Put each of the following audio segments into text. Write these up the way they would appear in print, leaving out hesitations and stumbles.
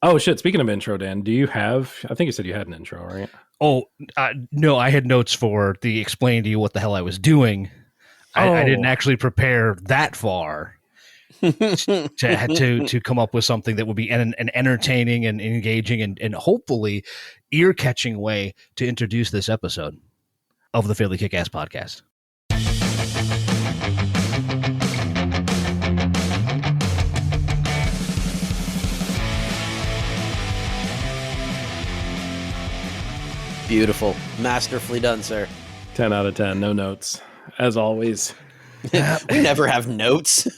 Oh shit! Speaking of intro, Dan, do you have? I think you said you had an intro, right? Oh, no, I had notes for the explain to you what the hell I was doing. I didn't Oh, actually prepare that far to come up with something that would be an entertaining and engaging and hopefully ear-catching way to introduce this episode of the Fairly Kick-Ass podcast. Beautiful. Masterfully done, sir. 10 out of 10. No notes, as always. We never have notes.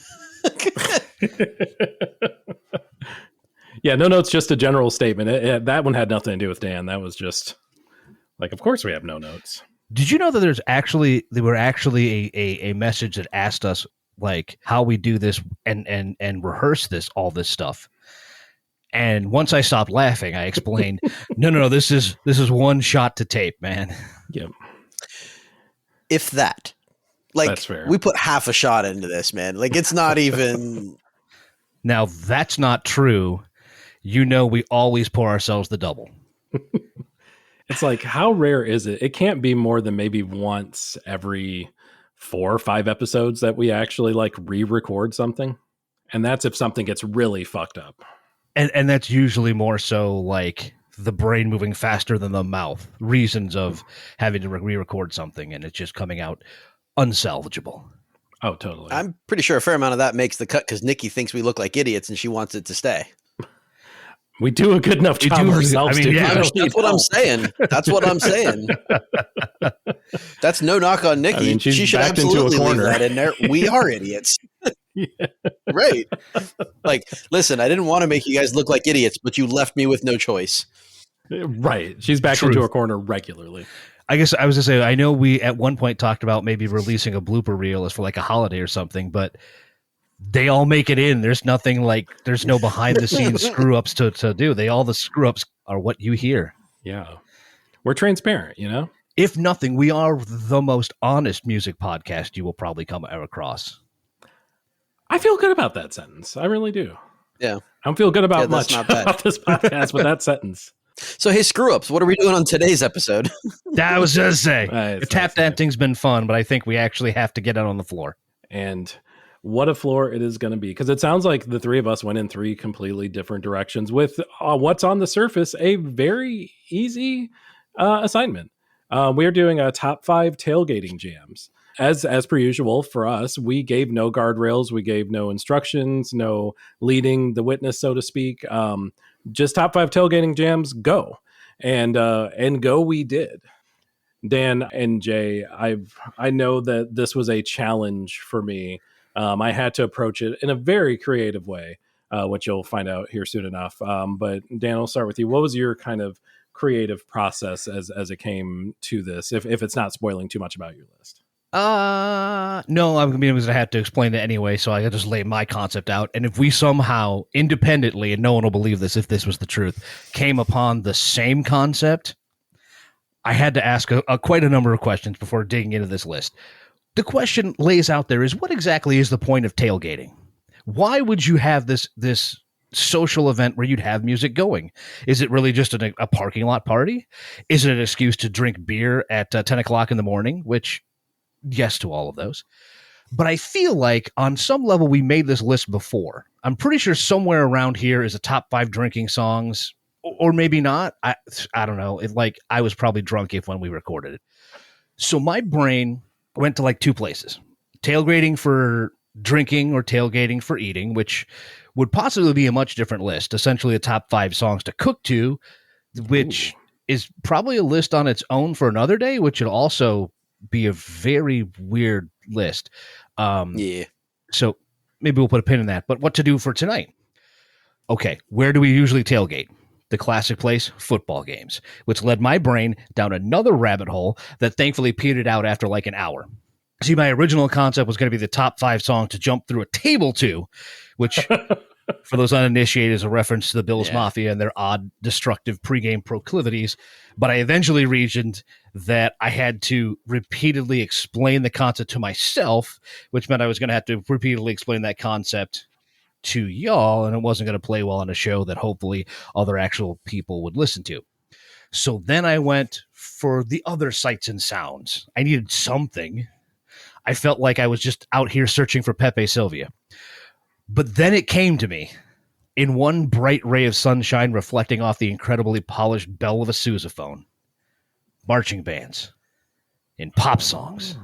Yeah, no notes, just a general statement. That one had nothing to do with Dan. That was just like, of course we have no notes. Did you know that there were actually a message that asked us like how we do this and rehearse all this stuff? And once I stopped laughing, I explained, no, this is one shot to tape, man. Yep. If that. Like, that's fair. We put half a shot into this, man. Like, it's not even... Now, that's not true. You know we always pour ourselves the double. It's like, how rare is it? It can't be more than maybe once every 4 or 5 episodes that we actually, like, re-record something. And that's if something gets really fucked up. And that's usually more so like the brain moving faster than the mouth. Reasons of having to re-record something and it's just coming out unsalvageable. Oh, totally. I'm pretty sure a fair amount of that makes the cut because Nikki thinks we look like idiots and she wants it to stay. We do a good enough job ourselves. I mean, yeah, that's what I'm saying. That's what I'm saying. That's no knock on Nikki. I mean, she should absolutely leave that in there. We are idiots. Yeah. Right. Like, listen, I didn't want to make you guys look like idiots, but you left me with no choice. Right. She's backed into a corner regularly. I guess I was going to say, I know we at one point talked about maybe releasing a blooper reel as for like a holiday or something, but they all make it in. There's nothing like, there's no behind the scenes screw ups to do. All the screw ups are what you hear. Yeah. We're transparent, you know? If nothing, we are the most honest music podcast you will probably come across. I feel good about that sentence. I really do. Yeah. I don't feel good about much about this podcast with that sentence. So, hey, screw ups, what are we doing on today's episode? That was just to say. The tap dancing's been fun, but I think we actually have to get out on the floor. And what a floor it is going to be. Because it sounds like the three of us went in 3 completely different directions with what's on the surface, a very easy assignment. We are doing a top 5 tailgating jams. As per usual for us, we gave no guardrails, we gave no instructions, no leading the witness, so to speak. Just top 5 tailgating jams, go. And go we did. Dan and Jay, I know that this was a challenge for me. I had to approach it in a very creative way, which you'll find out here soon enough. But Dan, I'll start with you. What was your kind of creative process as it came to this, if it's not spoiling too much about your list? No, I mean, I was going to have to explain it anyway, so I just lay my concept out. And if we somehow independently, and no one will believe this if this was the truth, came upon the same concept, I had to ask quite a number of questions before digging into this list. The question lays out there is, what exactly is the point of tailgating? Why would you have this social event where you'd have music going? Is it really just a parking lot party? Is it an excuse to drink beer at 10 o'clock in the morning, which... yes to all of those. But I feel like on some level we made this list before. I'm pretty sure somewhere around here is a top 5 drinking songs, or maybe not. I don't know. I was probably drunk when we recorded it. So my brain went to like 2 places. Tailgating for drinking or tailgating for eating, which would possibly be a much different list. Essentially a top 5 songs to cook to, which is probably a list on its own for another day, which would also be a very weird list. Yeah. So maybe we'll put a pin in that. But what to do for tonight? Okay, where do we usually tailgate? The classic place, football games, which led my brain down another rabbit hole that thankfully petered out after like an hour. See, my original concept was going to be the top 5 songs to jump through a table to, which for those uninitiated is a reference to the Bills Mafia and their odd, destructive pregame proclivities. But I eventually reasoned that I had to repeatedly explain the concept to myself, which meant I was going to have to repeatedly explain that concept to y'all, and it wasn't going to play well on a show that hopefully other actual people would listen to. So then I went for the other sights and sounds. I needed something. I felt like I was just out here searching for Pepe Sylvia. But then it came to me in one bright ray of sunshine reflecting off the incredibly polished bell of a sousaphone. Marching bands in pop songs.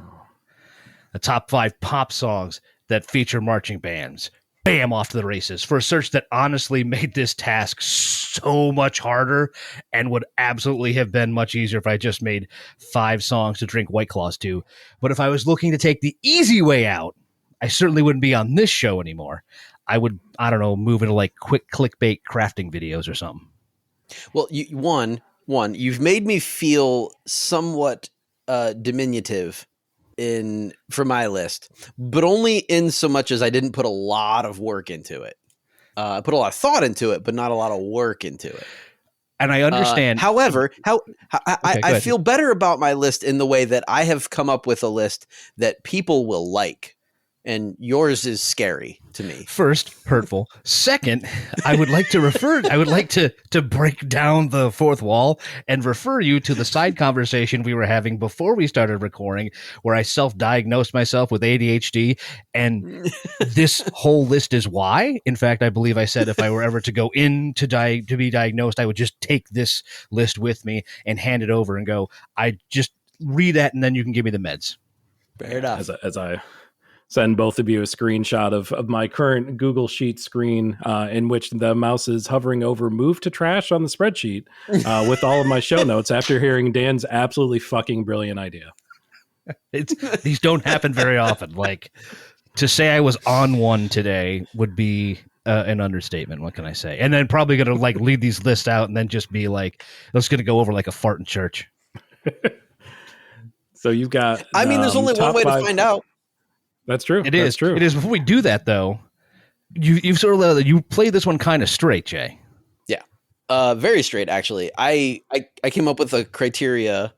The top 5 pop songs that feature marching bands. Bam, off to the races for a search that honestly made this task so much harder and would absolutely have been much easier if I just made 5 songs to drink White Claws to. But if I was looking to take the easy way out, I certainly wouldn't be on this show anymore. I would, I don't know, move into like quick clickbait crafting videos or something. Well, you've made me feel somewhat diminutive for my list, but only in so much as I didn't put a lot of work into it. I put a lot of thought into it, but not a lot of work into it. And I understand. However, I feel better about my list in the way that I have come up with a list that people will like. And yours is scary to me. First, hurtful. Second, I would like to break down the fourth wall and refer you to the side conversation we were having before we started recording, where I self-diagnosed myself with ADHD, and this whole list is why. In fact, I believe I said if I were ever to go in to be diagnosed, I would just take this list with me and hand it over and go, I just read that and then you can give me the meds. Fair enough. As I send both of you a screenshot of my current Google Sheet screen in which the mouse is hovering over move to trash on the spreadsheet with all of my show notes after hearing Dan's absolutely fucking brilliant idea. These don't happen very often. Like, to say I was on one today would be an understatement. What can I say? And then probably going to like lead these lists out and then just be like, let's going to go over like a fart in church. So you've got, I mean, there's only one way to find out. That's true. It is true. It is. Before we do that, though, you've sort of you played this one kind of straight, Jay. Yeah, very straight. Actually, I came up with a criteria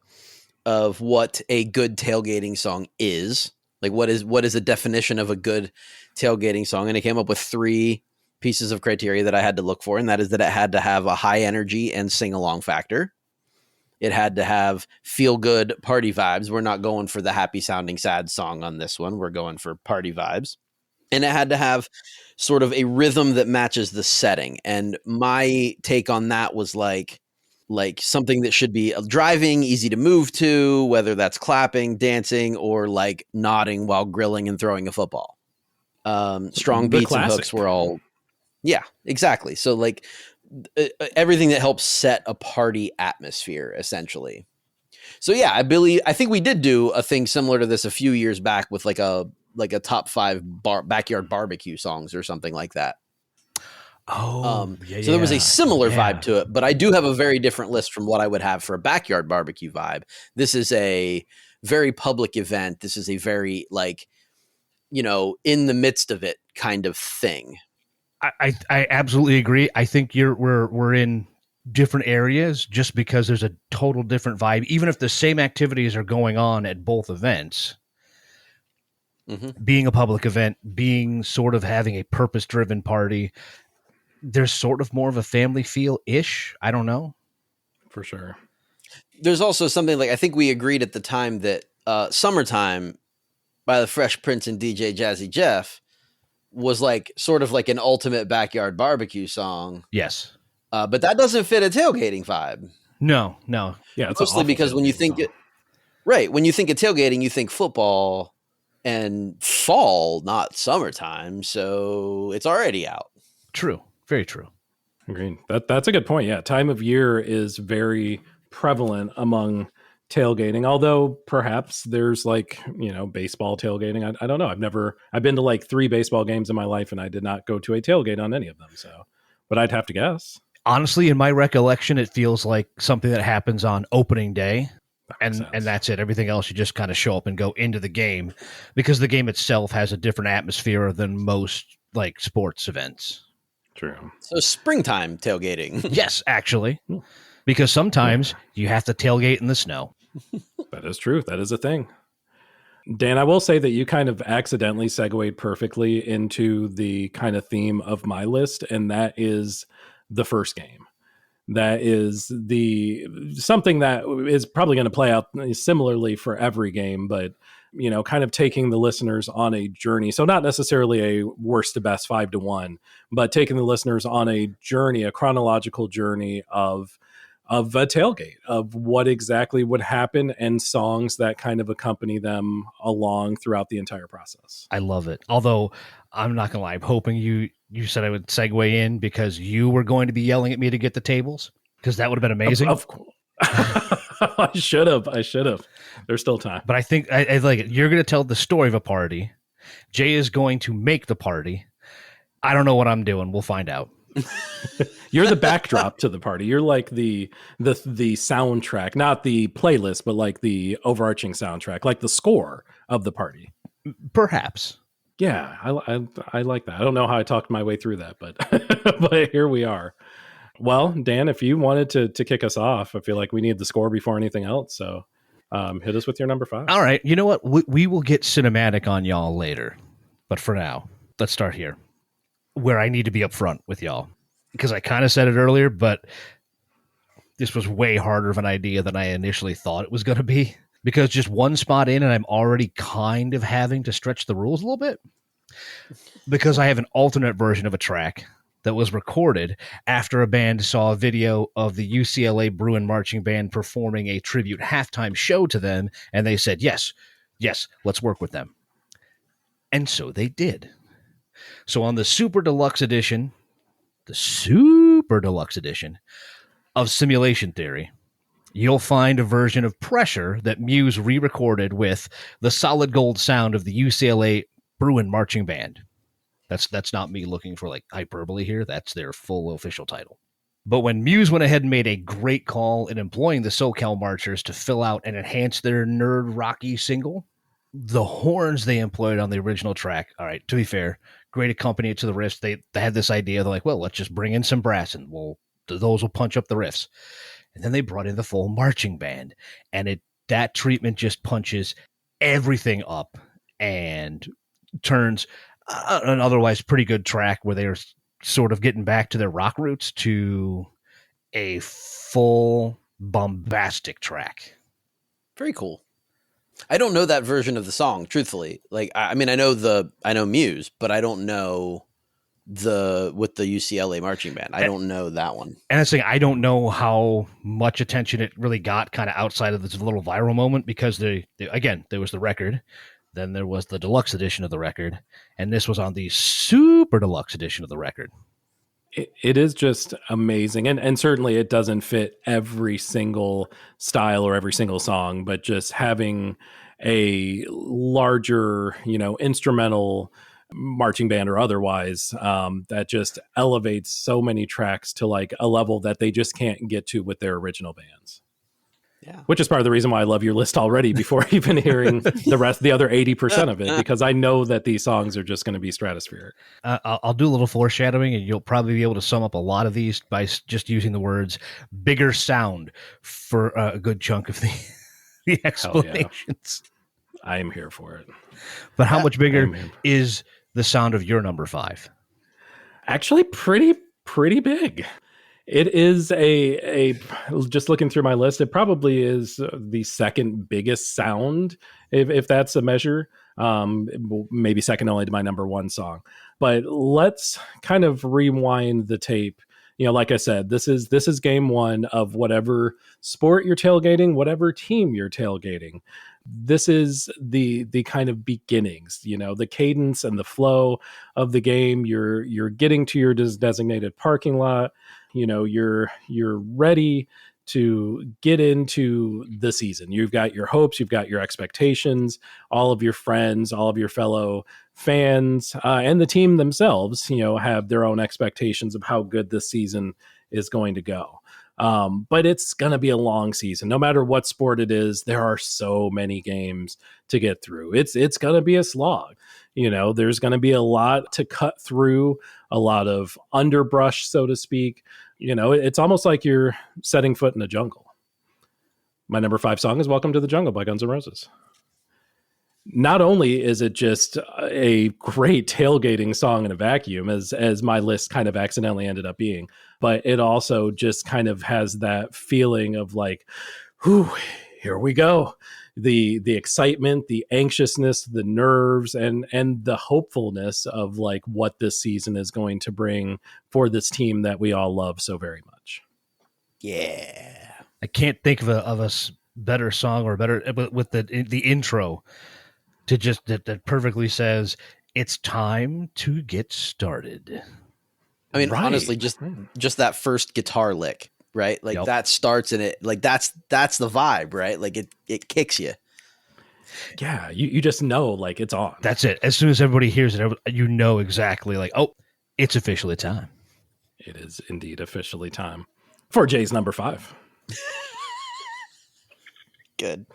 of what a good tailgating song is. Like, what is a definition of a good tailgating song? And I came up with 3 pieces of criteria that I had to look for, and that is that it had to have a high energy and sing along factor. It had to have feel-good party vibes. We're not going for the happy-sounding sad song on this one. We're going for party vibes. And it had to have sort of a rhythm that matches the setting. And my take on that was like something that should be driving, easy to move to, whether that's clapping, dancing, or like nodding while grilling and throwing a football. Strong beats and hooks were all... Yeah, exactly. So like... everything that helps set a party atmosphere, essentially. So yeah, I think we did do a thing similar to this a few years back with like a top 5 backyard barbecue songs or something like that. So there was a similar vibe to it, but I do have a very different list from what I would have for a backyard barbecue vibe. This is a very public event. This is a very like, in the midst of it kind of thing. I absolutely agree. I think we're in different areas just because there's a total different vibe. Even if the same activities are going on at both events, being a public event, being sort of having a purpose-driven party, there's sort of more of a family feel-ish. I don't know. For sure. There's also something like, I think we agreed at the time that Summertime by the Fresh Prince and DJ Jazzy Jeff was like sort of like an ultimate backyard barbecue song. Yes. But that doesn't fit a tailgating vibe. No. Yeah, it's mostly because when you think when you think of tailgating, you think football and fall, not summertime. So it's already out. True. Very true. Agreed. That's a good point. Yeah. Time of year is very prevalent among tailgating, although perhaps there's like, baseball tailgating. I don't know. I've been to like 3 baseball games in my life and I did not go to a tailgate on any of them. So, but I'd have to guess. Honestly, in my recollection, it feels like something that happens on opening day. And that's it. Everything else, you just kind of show up and go into the game because the game itself has a different atmosphere than most like sports events. True. So springtime tailgating. Yes, actually, because sometimes you have to tailgate in the snow. That is true. That is a thing. Dan, I will say that you kind of accidentally segued perfectly into the kind of theme of my list, and that is the first game. That is something that is probably going to play out similarly for every game, but kind of taking the listeners on a journey. So not necessarily a worst to best 5-1, but taking the listeners on a journey, a chronological journey of a tailgate, of what exactly would happen and songs that kind of accompany them along throughout the entire process. I love it. Although I'm not gonna lie, I'm hoping you said I would segue in because you were going to be yelling at me to get the tables, because that would have been amazing. Of course. I should have. There's still time. But I think I like it. You're going to tell the story of a party. Jay is going to make the party. I don't know what I'm doing. We'll find out. You're the backdrop to the party. You're like the soundtrack, not the playlist, but like the overarching soundtrack, like the score of the party. Perhaps. Yeah, I like that. I don't know how I talked my way through that, but but here we are. Well, Dan, if you wanted to kick us off, I feel like we need the score before anything else. So hit us with your number 5. All right. You know what? We will get cinematic on y'all later. But for now, let's start here, where I need to be upfront with y'all. Because I kind of said it earlier, but this was way harder of an idea than I initially thought it was going to be. Because just one spot in, and I'm already kind of having to stretch the rules a little bit. Because I have an alternate version of a track that was recorded after a band saw a video of the UCLA Bruin Marching Band performing a tribute halftime show to them, and they said, yes, let's work with them. And so they did. So on the Super Deluxe Edition of Simulation Theory, you'll find a version of Pressure that Muse re-recorded with the solid gold sound of the UCLA Bruin Marching Band. That's not me looking for like hyperbole here. That's their full official title. But when Muse went ahead and made a great call in employing the SoCal Marchers to fill out and enhance their nerd rocky single, the horns they employed on the original track, all right, to be fair, great accompaniment to the riffs. They had this idea. They're like, well, let's just bring in some brass and those will punch up the riffs. And then they brought in the full marching band, and that treatment just punches everything up and turns an otherwise pretty good track where they're sort of getting back to their rock roots to a full bombastic track. Very cool. I don't know that version of the song, truthfully. Like, I mean, I know Muse, but I don't know with the UCLA marching band. I don't know that one. And I I don't know how much attention it really got kind of outside of this little viral moment, because again, there was the record. Then there was the deluxe edition of the record, and this was on the super deluxe edition of the record. It is just amazing. And certainly it doesn't fit every single style or every single song, but just having a larger, instrumental marching band or otherwise, that just elevates so many tracks to like a level that they just can't get to with their original bands. Yeah. Which is part of the reason why I love your list already before even hearing the other 80% of it, because I know that these songs are just going to be stratospheric. I'll do a little foreshadowing, and you'll probably be able to sum up a lot of these by just using the words bigger sound for a good chunk of the explanations. Yeah. I am here for it. But how much bigger is the sound of your number 5? Actually, pretty big. It is just looking through my list, it probably is the second biggest sound, if that's a measure, maybe second only to my number 1 song. But let's kind of rewind the tape. Like I said, this is game 1 of whatever sport you're tailgating, whatever team you're tailgating. This is the kind of beginnings, the cadence and the flow of the game. You're getting to your designated parking lot. You're ready to get into the season. You've got your hopes, you've got your expectations, all of your friends, all of your fellow fans, and the team themselves, have their own expectations of how good this season is going to go. But it's going to be a long season. No matter what sport it is, there are so many games to get through. It's going to be a slog. There's going to be a lot to cut through, a lot of underbrush, so to speak. It's almost like you're setting foot in a jungle. My number 5 song is Welcome to the Jungle by Guns N' Roses. not only is it just a great tailgating song in a vacuum, as my list kind of accidentally ended up being, but it also just kind of has that feeling of like, whew, here we go. The excitement, the anxiousness, the nerves, and the hopefulness of like what this season is going to bring for this team that we all love so very much. Yeah. I can't think of a better song or better with the intro to just that perfectly says it's time to get started. I mean, honestly, just that first guitar lick, right? Like that starts in it. Like that's the vibe, right? Like it kicks you. Yeah, you just know like it's on. That's it. As soon as everybody hears it, you know exactly like, oh, it's officially time. It is indeed officially time for Jay's number 5. Good.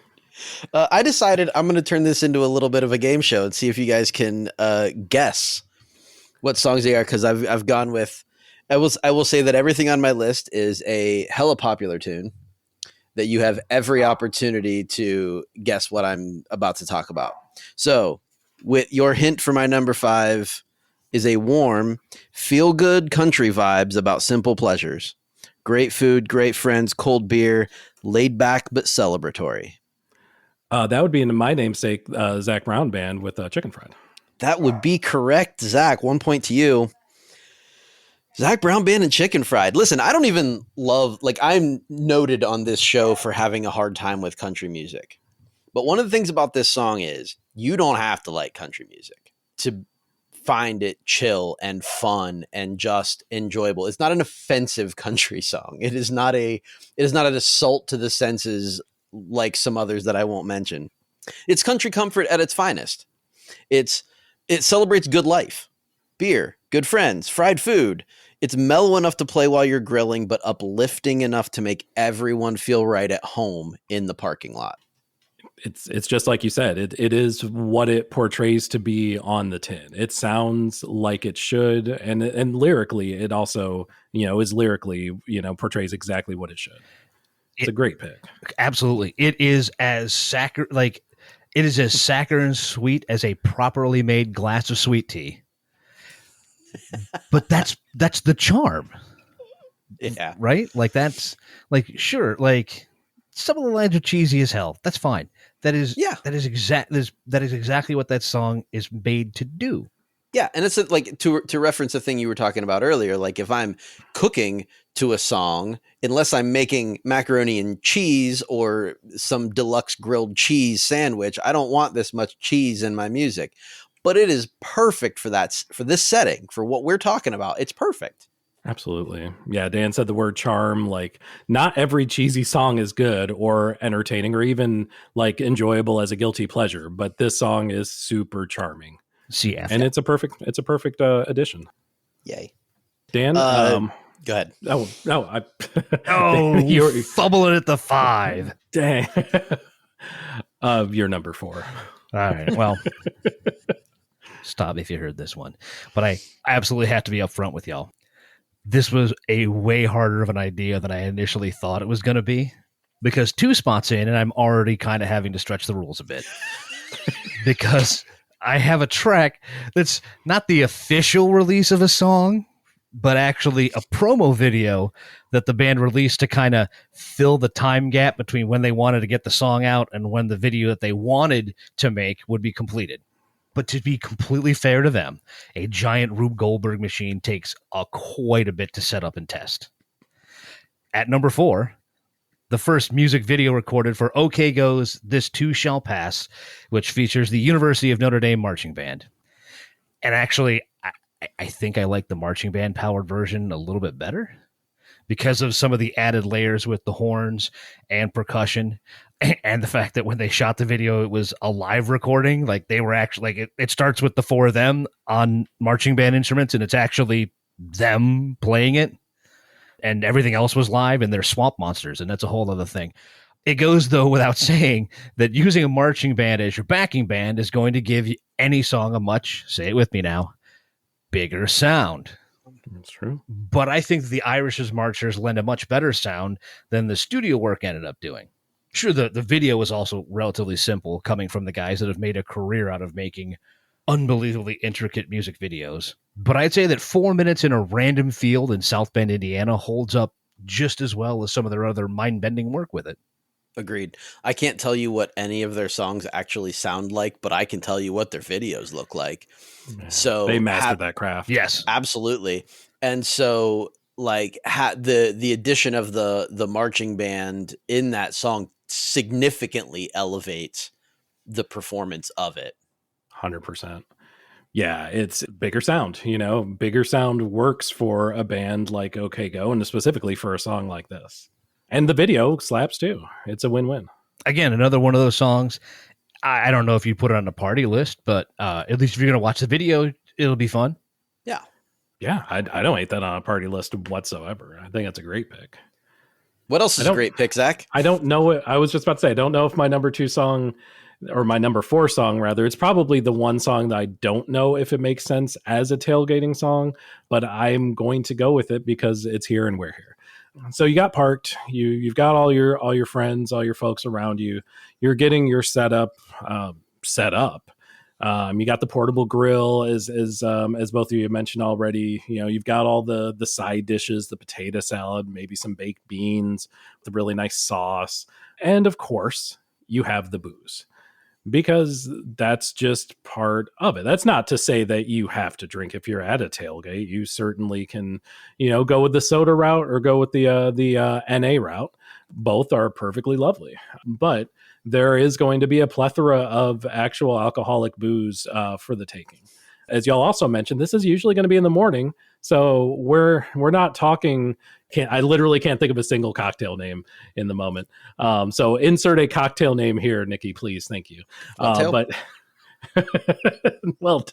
I decided I'm going to turn this into a little bit of a game show and see if you guys can guess what songs they are. Because I've gone with, I will say that everything on my list is a hella popular tune that you have every opportunity to guess what I'm about to talk about. So, with your hint for my number 5 is a warm, feel-good country vibes about simple pleasures. Great food, great friends, cold beer, laid back but celebratory. That would be in my namesake, Zach Brown Band with Chicken Fried. That would be correct, Zach. 1 point to you. Zach Brown Band and Chicken Fried. Listen, I don't even love, like, I'm noted on this show for having a hard time with country music. But one of the things about this song is you don't have to like country music to find it chill and fun and just enjoyable. It's not an offensive country song. It is not an assault to the senses like some others that I won't mention. It's country comfort at its finest. It celebrates good life, beer, good friends, fried food. It's mellow enough to play while you're grilling, but uplifting enough to make everyone feel right at home in the parking lot. It's just like you said, it is what it portrays to be on the tin. It sounds like it should, and lyrically, it also, is lyrically, portrays exactly what it should. It's a great pick. Absolutely. It is as saccharine sweet as a properly made glass of sweet tea. But that's the charm. Yeah. Right? Like that's like, sure, like some of the lines are cheesy as hell. That's fine. That is exactly what that song is made to do. Yeah, and it's like to reference a thing you were talking about earlier. Like if I'm cooking to a song, unless I'm making macaroni and cheese or some deluxe grilled cheese sandwich, I don't want this much cheese in my music. But it is perfect for this setting, for what we're talking about. It's perfect. Absolutely. Yeah, Dan said the word charm. Like, not every cheesy song is good or entertaining or even like enjoyable as a guilty pleasure, but this song is super charming. CF. And it's a perfect addition. Yay. Dan, go ahead. You're fumbling at the 5. Dang. You're number 4. All right. Well, stop if you heard this one. But I absolutely have to be upfront with y'all. This was a way harder of an idea than I initially thought it was going to be, because 2 spots in, and I'm already kind of having to stretch the rules a bit because I have a track that's not the official release of a song, but actually a promo video that the band released to kind of fill the time gap between when they wanted to get the song out and when the video that they wanted to make would be completed. But to be completely fair to them, a giant Rube Goldberg machine takes quite a bit to set up and test. At number 4, the first music video recorded for OK Go's This Too Shall Pass, which features the University of Notre Dame Marching Band. And actually, I think I like the marching band powered version a little bit better because of some of the added layers with the horns and percussion. And the fact that when they shot the video, it was a live recording. Like they were actually like it starts with the 4 of them on marching band instruments, and it's actually them playing it. And everything else was live, and they're swamp monsters, and that's a whole other thing. It goes, though, without saying that using a marching band as your backing band is going to give any song a much, say it with me now, bigger sound. That's true. But I think the Irish's marchers lend a much better sound than the studio work ended up doing. Sure, the video is also relatively simple, coming from the guys that have made a career out of making unbelievably intricate music videos. But I'd say that 4 minutes in a random field in South Bend, Indiana holds up just as well as some of their other mind-bending work with it. Agreed. I can't tell you what any of their songs actually sound like, but I can tell you what their videos look like. So they mastered that craft. Yes, absolutely. And so like the addition of the marching band in that song significantly elevates the performance of it. 100%. Yeah, it's bigger sound, bigger sound works for a band like OK Go, and specifically for a song like this. And the video slaps too. It's a win-win. Again, another one of those songs. I don't know if you put it on a party list, but at least if you're going to watch the video, it'll be fun. Yeah. Yeah, I don't hate that on a party list whatsoever. I think that's a great pick. What else is a great pick, Zach? I don't know. I was just about to say, I don't know if my number 2 song, or my number 4 song rather, it's probably the one song that I don't know if it makes sense as a tailgating song, but I'm going to go with it because it's here and we're here. So you got parked, you've got all your friends, all your folks around you. You're getting your setup set up. You got the portable grill, as both of you mentioned already. You've got all the side dishes, the potato salad, maybe some baked beans with a really nice sauce, and of course, you have the booze, because that's just part of it. That's not to say that you have to drink if you're at a tailgate. You certainly can, go with the soda route or go with the NA route. Both are perfectly lovely, but there is going to be a plethora of actual alcoholic booze for the taking. As y'all also mentioned, this is usually going to be in the morning, so we're not talking. I literally can't think of a single cocktail name in the moment. So insert a cocktail name here, Nikki, please. Thank you. But well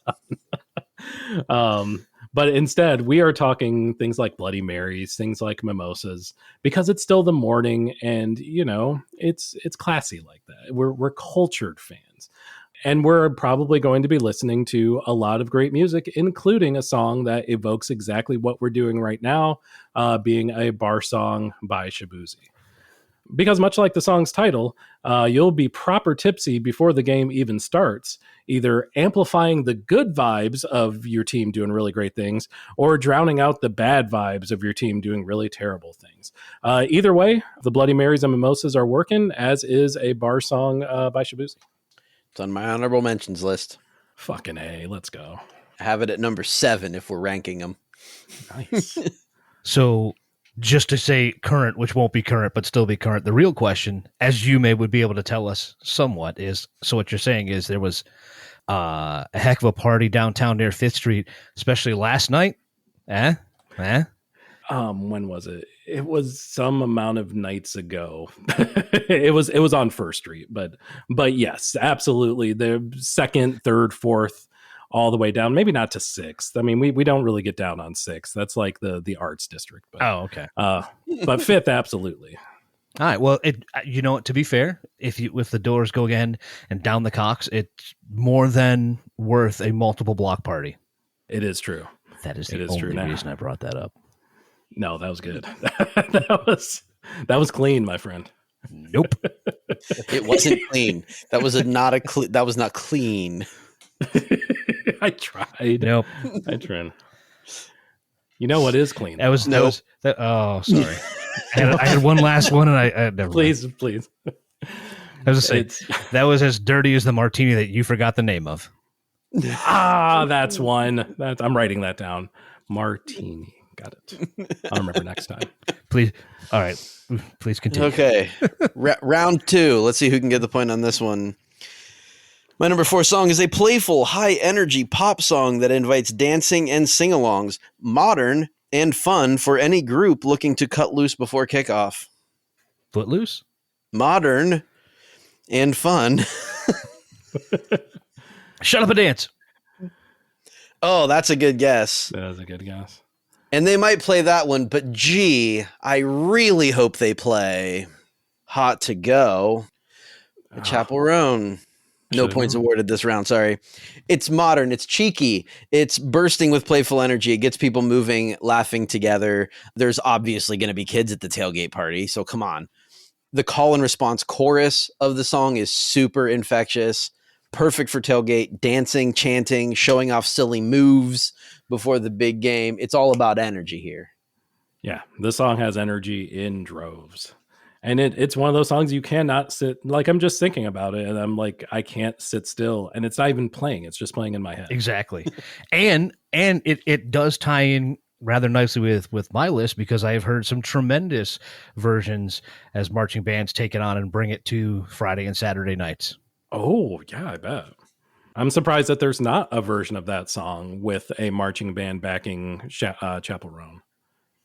done. But instead, we are talking things like Bloody Marys, things like mimosas, because it's still the morning, and it's classy like that. We're cultured fans. And we're probably going to be listening to a lot of great music, including a song that evokes exactly what we're doing right now, being a bar song by Shabuzi. Because much like the song's title, you'll be proper tipsy before the game even starts, either amplifying the good vibes of your team doing really great things, or drowning out the bad vibes of your team doing really terrible things. Either way, the Bloody Marys and Mimosas are working, as is a bar song by Shabuzi. It's on my honorable mentions list. Fucking A, let's go. I have it at number 7 if we're ranking them. Nice. So just to say current, which won't be current, but still be current, the real question, as you would be able to tell us somewhat, is, so what you're saying is there was a heck of a party downtown near 5th Street, especially last night? When was it? It was some amount of nights ago. it was on 1st Street, but yes, absolutely. The 2nd, 3rd, 4th, all the way down. Maybe not to 6th. I mean, we don't really get down on 6th. That's like the arts district. But, okay. But 5th, absolutely. All right. Well, to be fair, if the doors go again and down the Cox, it's more than worth a multiple block party. It is true. That is the only reason I brought that up. No, that was good. that was clean, my friend. Nope. It wasn't clean. That was not clean. I tried. Nope. I tried. You know what is clean? Oh, sorry. I had one last one, and I never. Please. I was saying that was as dirty as the martini that you forgot the name of. That's one. I'm writing that down. Martini. Got it. I'll remember next time. Please. All right. Please continue. Okay. Round 2. Let's see who can get the point on this one. My number 4 song is a playful, high-energy pop song that invites dancing and sing-alongs, modern and fun for any group looking to cut loose before kickoff. Footloose? Modern and fun. Shut up and dance. Oh, that's a good guess. That was a good guess. And they might play that one, but gee, I really hope they play Hot to Go, Chapel Roan. No points awarded this round, sorry. It's modern, it's cheeky, it's bursting with playful energy, it gets people moving, laughing together. There's obviously going to be kids at the tailgate party, so come on. The call and response chorus of the song is super infectious, perfect for tailgate, dancing, chanting, showing off silly moves before the big game. It's all about energy here. Yeah, this song has energy in droves. And it's one of those songs you cannot sit, like I'm just thinking about it and I'm like, I can't sit still. And it's not even playing. It's just playing in my head. Exactly. and it does tie in rather nicely with my list, because I've heard some tremendous versions as marching bands take it on and bring it to Friday and Saturday nights. Oh, yeah, I bet. I'm surprised that there's not a version of that song with a marching band backing Chapel Roan.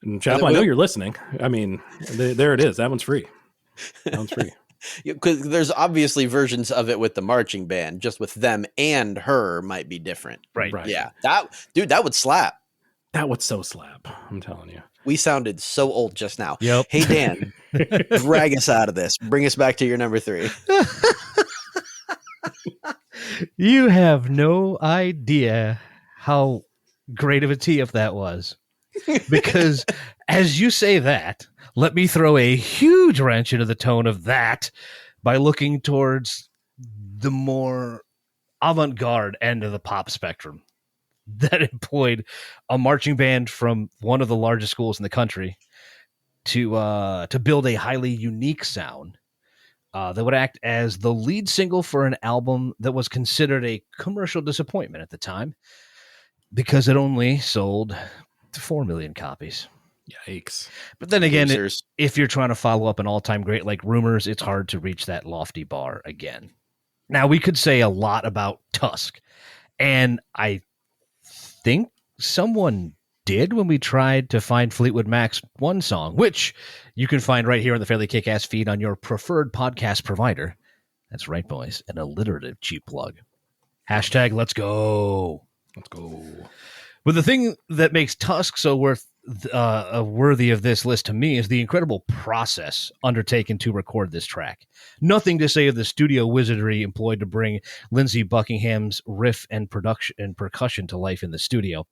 And Chapel, I know you're listening. I mean, there it is. That one's free. That one's free. Because there's obviously versions of it with the marching band, just with them and her might be different. Right. Yeah. That would slap. That would so slap. I'm telling you. We sounded so old just now. Yep. Hey, Dan, drag us out of this. Bring us back to your number 3. You have no idea how great of a tee-up that was. Because as you say that, let me throw a huge wrench into the tone of that by looking towards the more avant-garde end of the pop spectrum that employed a marching band from one of the largest schools in the country to build a highly unique sound that would act as the lead single for an album that was considered a commercial disappointment at the time because it only sold 4 million copies. Yikes. But then again, if you're trying to follow up an all-time great like Rumors, it's hard to reach that lofty bar again. Now, we could say a lot about Tusk, and I think someone did when we tried to find Fleetwood Mac's one song, which you can find right here on the Fairly KickAss feed on your preferred podcast provider. That's right, boys, an alliterative cheap plug. # let's go. Let's go. But the thing that makes Tusk so worthy of this list to me is the incredible process undertaken to record this track. Nothing to say of the studio wizardry employed to bring Lindsey Buckingham's riff and percussion to life in the studio,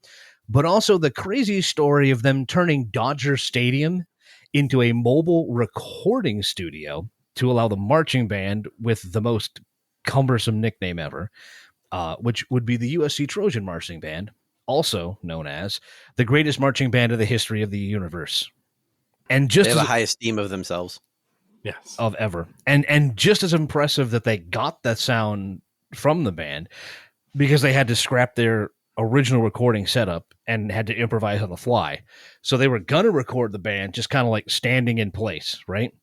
but also the crazy story of them turning Dodger Stadium into a mobile recording studio to allow the marching band with the most cumbersome nickname ever, which would be the USC Trojan Marching Band, also known as the greatest marching band of the history of the universe. And just they have a high esteem of themselves. Yes. Of ever. And just as impressive that they got that sound from the band, because they had to scrap their original recording setup and had to improvise on the fly. So they were going to record the band just kind of like standing in place, right?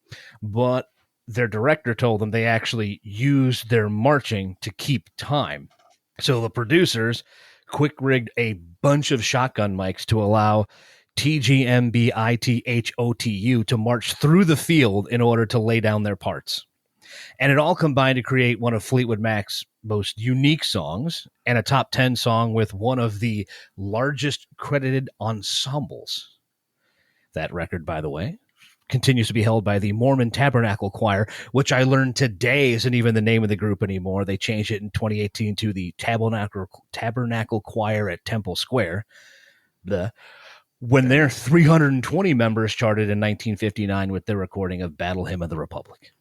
But their director told them they actually used their marching to keep time. So the producers quick rigged a bunch of shotgun mics to allow TGMBITHOTU to march through the field in order to lay down their parts. And it all combined to create one of Fleetwood Mac's most unique songs and a top 10 song with one of the largest credited ensembles. That record, by the way, continues to be held by the Mormon Tabernacle Choir, which I learned today isn't even the name of the group anymore. They changed it in 2018 to the Tabernacle Choir at Temple Square. When their 320 members charted in 1959 with their recording of Battle Hymn of the Republic.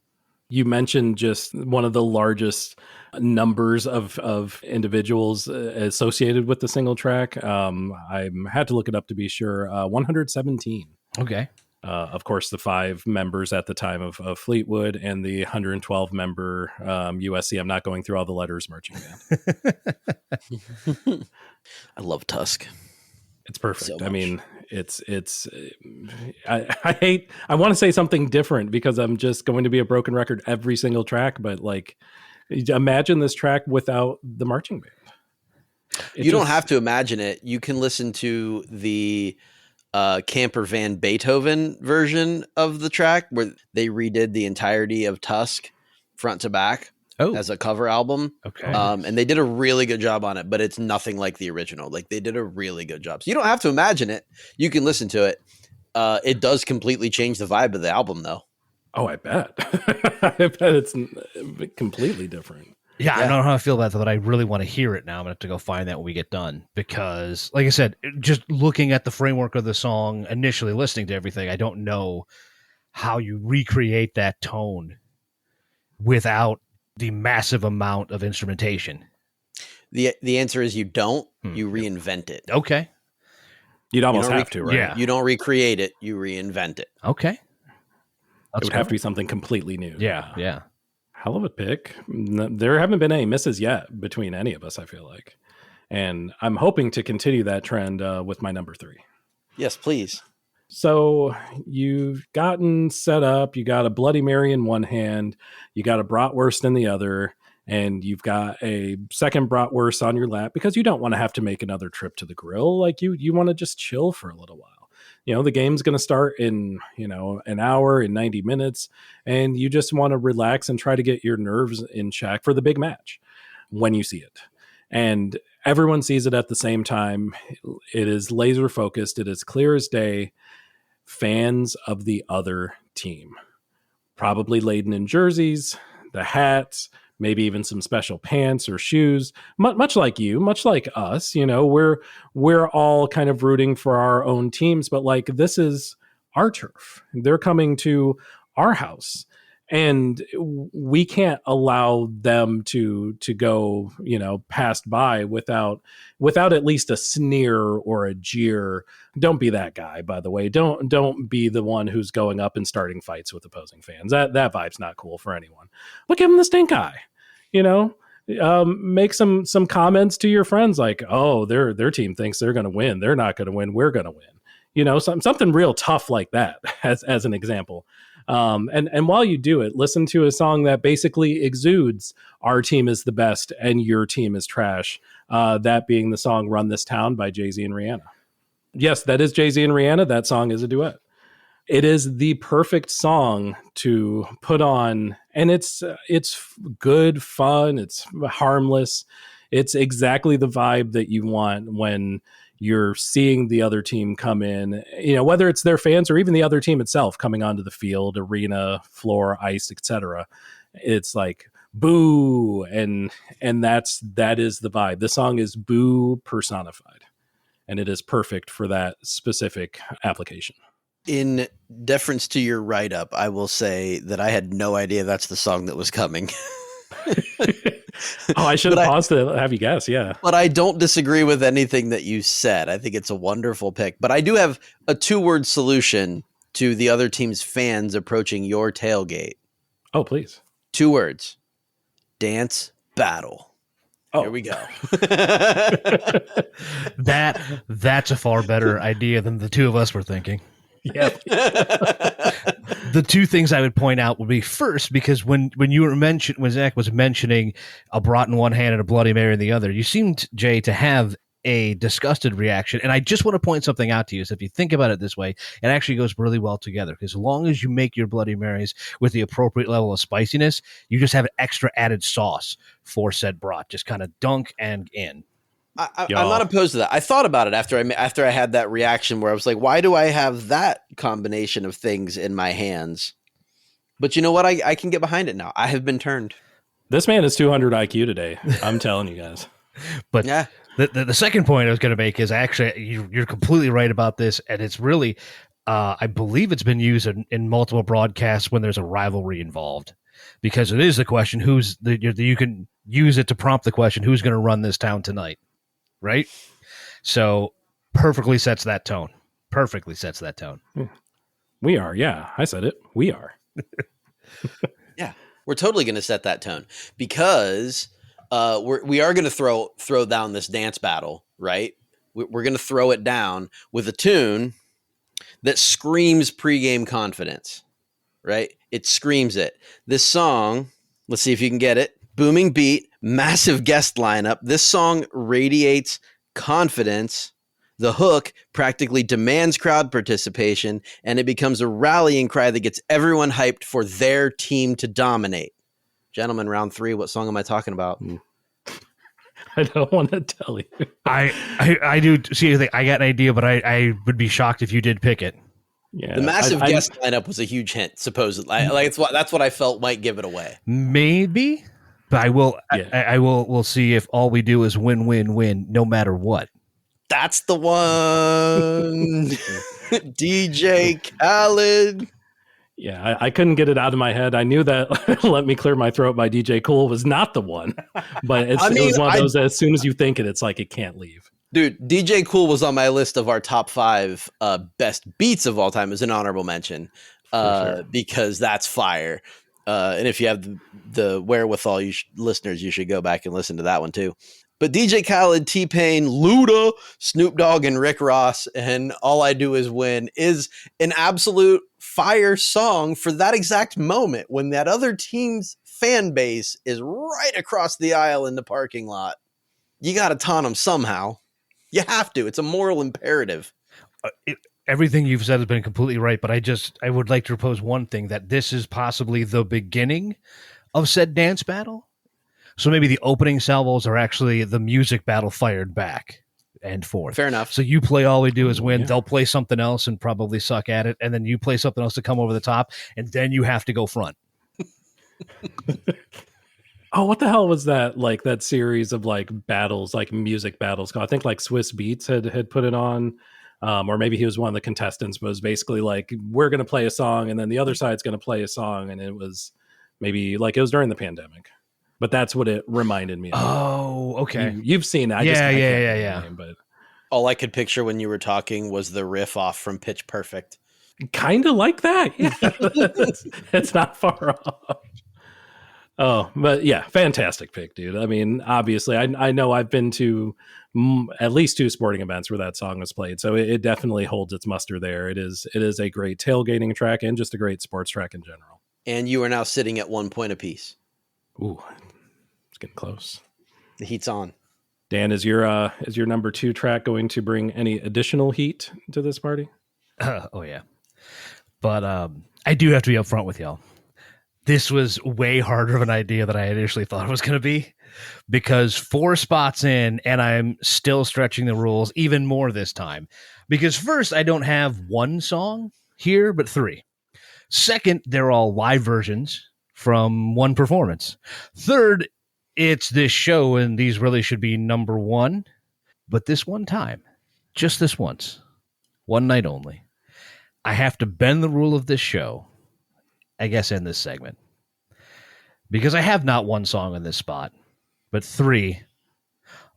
You mentioned just one of the largest numbers of individuals associated with the single track. I had to look it up to be sure. 117. Okay. Of course, the 5 members at the time of Fleetwood and the 112 member USC. I'm not going through all the letters marching band. I love Tusk. It's perfect. So I mean, I want to say something different because I'm just going to be a broken record every single track, but like, imagine this track without the marching band. You don't have to imagine it. You can listen to the Camper Van Beethoven version of the track where they redid the entirety of Tusk front to back as a cover album. Okay. And they did a really good job on it, but it's nothing like the original. Like they did a really good job. So you don't have to imagine it. You can listen to it. It does completely change the vibe of the album though. Oh, I bet. I bet it's completely different. Yeah, I don't know how I feel about that, but I really want to hear it now. I'm going to have to go find that when we get done because, like I said, just looking at the framework of the song, initially listening to everything, I don't know how you recreate that tone without the massive amount of instrumentation. The answer is you don't. You reinvent it. Okay. You'd almost have to, right? Yeah. You don't recreate it. You reinvent it. Okay. It would have to be something completely new. Yeah. Hell of a pick. There haven't been any misses yet between any of us, I feel like. And I'm hoping to continue that trend with my number 3. Yes, please. So you've gotten set up. You got a Bloody Mary in one hand. You got a bratwurst in the other. And you've got a second bratwurst on your lap because you don't want to have to make another trip to the grill. Like you want to just chill for a little while. The game's going to start in, an hour and 90 minutes. And you just want to relax and try to get your nerves in check for the big match when you see it. And everyone sees it at the same time. It is laser focused. It is clear as day. Fans of the other team, probably laden in jerseys, the hats, maybe even some special pants or shoes, much like you, much like us, we're all kind of rooting for our own teams, but like, this is our turf. They're coming to our house and we can't allow them to go, passed by without at least a sneer or a jeer. Don't be that guy, by the way. Don't be the one who's going up and starting fights with opposing fans. That vibe's not cool for anyone. But give them the stink eye. Make some comments to your friends like, oh, their team thinks they're going to win. They're not going to win. We're going to win. Something real tough like that as an example. And while you do it, listen to a song that basically exudes our team is the best and your team is trash. That being the song Run This Town by Jay-Z and Rihanna. Yes, that is Jay-Z and Rihanna. That song is a duet. It is the perfect song to put on, and it's good fun. It's harmless. It's exactly the vibe that you want when you're seeing the other team come in, whether it's their fans or even the other team itself coming onto the field, arena, floor, ice, etc. It's like boo, and that is the vibe. The song is boo personified, and it is perfect for that specific application. In deference to your write-up, I will say that I had no idea that's the song that was coming. I should have paused to have you guess, yeah. But I don't disagree with anything that you said. I think it's a wonderful pick. But I do have a 2-word solution to the other team's fans approaching your tailgate. Oh, please. 2 words. Dance battle. Oh. Here we go. That's a far better idea than the two of us were thinking. Yeah. The 2 things I would point out would be first, because when Zach was mentioning a brat in one hand and a Bloody Mary in the other, you seemed, Jay, to have a disgusted reaction. And I just want to point something out to you. So if you think about it this way, it actually goes really well together. Because as long as you make your Bloody Marys with the appropriate level of spiciness, you just have an extra added sauce for said brat. Just kind of dunk and in. I'm not opposed to that. I thought about it after I had that reaction where I was like, why do I have that combination of things in my hands? But you know what? I can get behind it now. I have been turned. This man is 200 IQ today. I'm telling you guys. But yeah. The second point I was going to make is actually you're completely right about this. And it's really, I believe it's been used in multiple broadcasts when there's a rivalry involved. Because it is the question, you can use it to prompt the question, who's going to run this town tonight? Right? So perfectly sets that tone. We are. Yeah, I said it. We are. Yeah, we're totally going to set that tone because we are going to throw down this dance battle, right? We're going to throw it down with a tune that screams pregame confidence, right? It screams it. This song, let's see if you can get it. Booming beat, massive guest lineup. This song radiates confidence. The hook practically demands crowd participation, and it becomes a rallying cry that gets everyone hyped for their team to dominate. Gentlemen, round 3, what song am I talking about? I don't want to tell you. I do see. I got an idea, but I would be shocked if you did pick it. Yeah, the massive guest lineup was a huge hint, supposedly. That's what I felt might give it away. Maybe. But I will. Yeah. I will. We'll see if all we do is win, no matter what. That's the one. DJ Khaled. Yeah, I couldn't get it out of my head. I knew that Let Me Clear My Throat by DJ Cool was not the one, but it was one of those, as soon as you think it, it's like it can't leave. Dude, DJ Cool was on my list of our top 5 best beats of all time as an honorable mention, sure. Because that's fire. And if you have the wherewithal, listeners, you should go back and listen to that one too. But DJ Khaled, T-Pain, Luda, Snoop Dogg, and Rick Ross, and All I Do Is Win is an absolute fire song for that exact moment when that other team's fan base is right across the aisle in the parking lot. You got to taunt them somehow. You have to. It's a moral imperative. Everything you've said has been completely right, but I would like to propose one thing, that this is possibly the beginning of said dance battle. So maybe the opening salvos are actually the music battle fired back and forth. Fair enough. So you play All We Do Is Win. Yeah. They'll play something else and probably suck at it. And then you play something else to come over the top. And then you have to go front. Oh, what the hell was that? Like that series of like battles, like music battles. I think like Swiss Beats had put it on. Or maybe he was one of the contestants, but it was basically like, we're going to play a song and then the other side's going to play a song. And it was maybe like it was during the pandemic. But that's what it reminded me of. Oh, okay. You've seen it. Yeah. But all I could picture when you were talking was the riff off from Pitch Perfect. Kind of like that. Yeah. It's not far off. Oh, but yeah, fantastic pick, dude. I mean, obviously, I know I've been to at least 2 sporting events where that song was played, so it definitely holds its muster there. It is a great tailgating track and just a great sports track in general. And you are now sitting at 1 point apiece. Ooh, it's getting close. The heat's on. Dan, is your number 2 track going to bring any additional heat to this party? Oh yeah, but I do have to be upfront with y'all. This was way harder of an idea than I initially thought it was going to be, because 4 spots in, and I'm still stretching the rules even more this time. Because first, I don't have 1 song here, but 3. Second, they're all live versions from 1 performance. Third, it's this show, and these really should be number 1. But this one time, just this once, one night only, I have to bend the rule of this show, I guess, in this segment. Because I have not 1 song in this spot, but 3,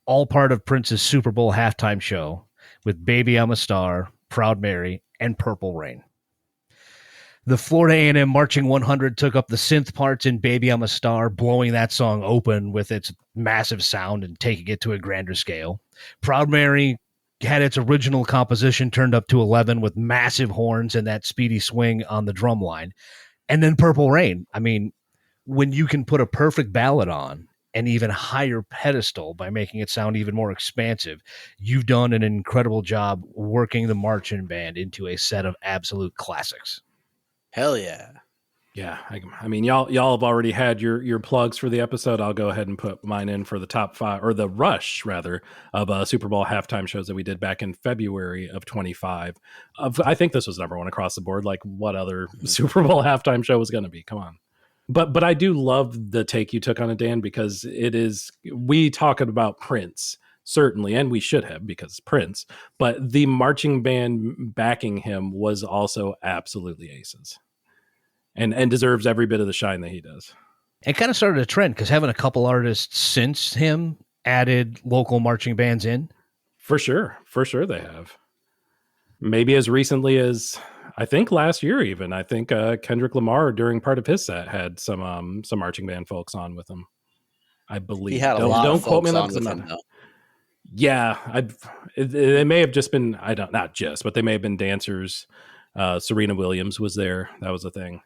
all part of Prince's Super Bowl halftime show with Baby I'm a Star, Proud Mary, and Purple Rain. The Florida A&M Marching 100 took up the synth parts in Baby I'm a Star, blowing that song open with its massive sound and taking it to a grander scale. Proud Mary had its original composition turned up to 11 with massive horns and that speedy swing on the drum line. And then Purple Rain. I mean, when you can put a perfect ballad on an even higher pedestal by making it sound even more expansive, you've done an incredible job working the marching band into a set of absolute classics. Hell yeah. Yeah. I mean, y'all have already had your plugs for the episode. I'll go ahead and put mine in for the top 5, or the rush rather, of Super Bowl halftime shows that we did back in February of 25. I think this was number 1 across the board. Like, what other Super Bowl halftime show was going to be? Come on. But I do love the take you took on it, Dan, because we talk about Prince, certainly, and we should have, because Prince, but the marching band backing him was also absolutely aces. And deserves every bit of the shine that he does. It kind of started a trend, because having a couple artists since him added local marching bands in. For sure they have. Maybe as recently as, I think, last year even. I think Kendrick Lamar, during part of his set, had some marching band folks on with him, I believe. He had a lot of folks on with him, though. Yeah, it may have just been, not just, but they may have been dancers. Serena Williams was there. That was a thing.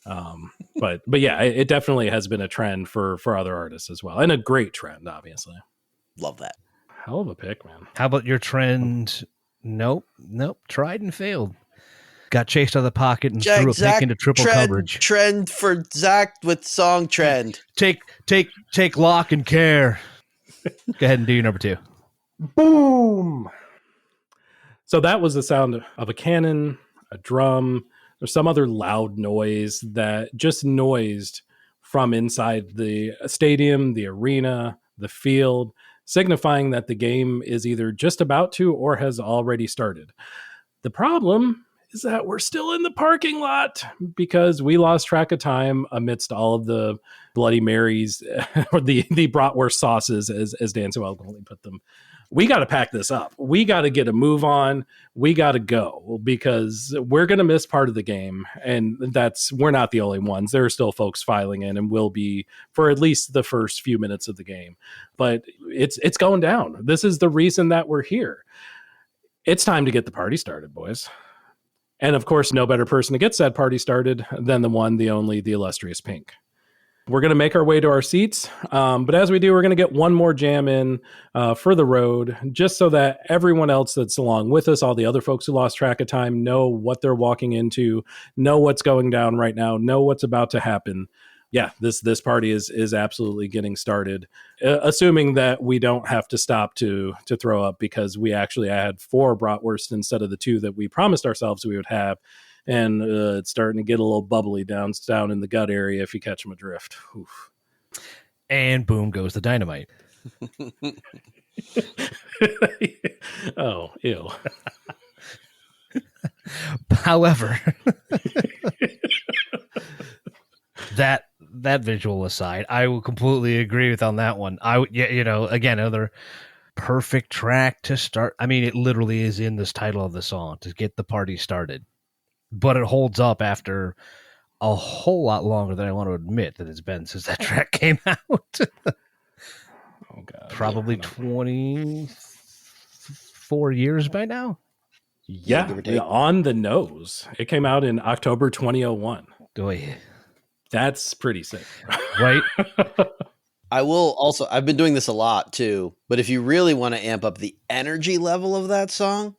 But yeah, it definitely has been a trend for other artists as well, and a great trend, obviously. Love that. Hell of a pick, man. How about your trend? Nope. Tried and failed. Got chased out of the pocket and threw a pick into triple coverage. Trend for Zach with song trend. Take Lock and Care. Go ahead and do your number 2. Boom. So that was the sound of a cannon, a drum, or some other loud noise that just noised from inside the stadium, the arena, the field, signifying that the game is either just about to or has already started. The problem is that we're still in the parking lot because we lost track of time amidst all of the Bloody Marys or the bratwurst sauces, as Dan so eloquently put them. We got to pack this up. We got to get a move on. We got to go because we're going to miss part of the game. And we're not the only ones. There are still folks filing in and will be for at least the first few minutes of the game. But it's going down. This is the reason that we're here. It's time to get the party started, boys. And of course, no better person to get said party started than the one, the only, the illustrious Pink. We're going to make our way to our seats. But as we do, we're going to get one more jam in for the road, just so that everyone else that's along with us, all the other folks who lost track of time, know what they're walking into, know what's going down right now, know what's about to happen. Yeah, this party is absolutely getting started, assuming that we don't have to stop to throw up because we actually had 4 bratwurst instead of the 2 that we promised ourselves we would have. And it's starting to get a little bubbly down in the gut area if you catch them adrift. Oof. And boom goes the dynamite. Oh, ew. However, that visual aside, I will completely agree with on that one. Again, another perfect track to start. I mean, it literally is in this title of the song to get the party started. But it holds up after a whole lot longer than I want to admit that it's been since that track came out. Oh, God. Probably 24 years by now. Yeah, on the nose. It came out in October 2001. Oh, yeah. That's pretty sick. Right? I've been doing this a lot too, but if you really want to amp up the energy level of that song,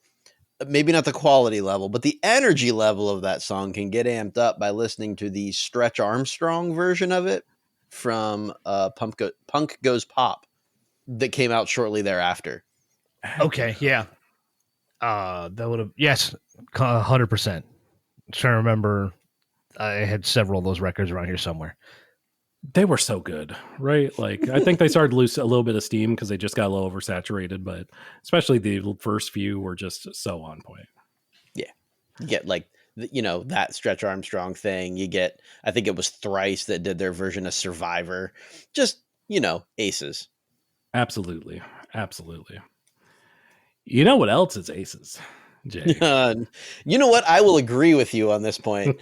maybe not the quality level, but the energy level of that song can get amped up by listening to the Stretch Armstrong version of it from Punk Goes Pop that came out shortly thereafter. Okay, yeah. That would have, yes, 100%. I'm trying to remember, I had several of those records around here somewhere. They were so good, right? Like, I think they started to lose a little bit of steam because they just got a little oversaturated, but especially the first few were just so on point. Yeah. You get that Stretch Armstrong thing. You get, I think it was Thrice that did their version of Survivor. Just, aces. Absolutely. Absolutely. You know what else is aces, Jay? You know what? I will agree with you on this point.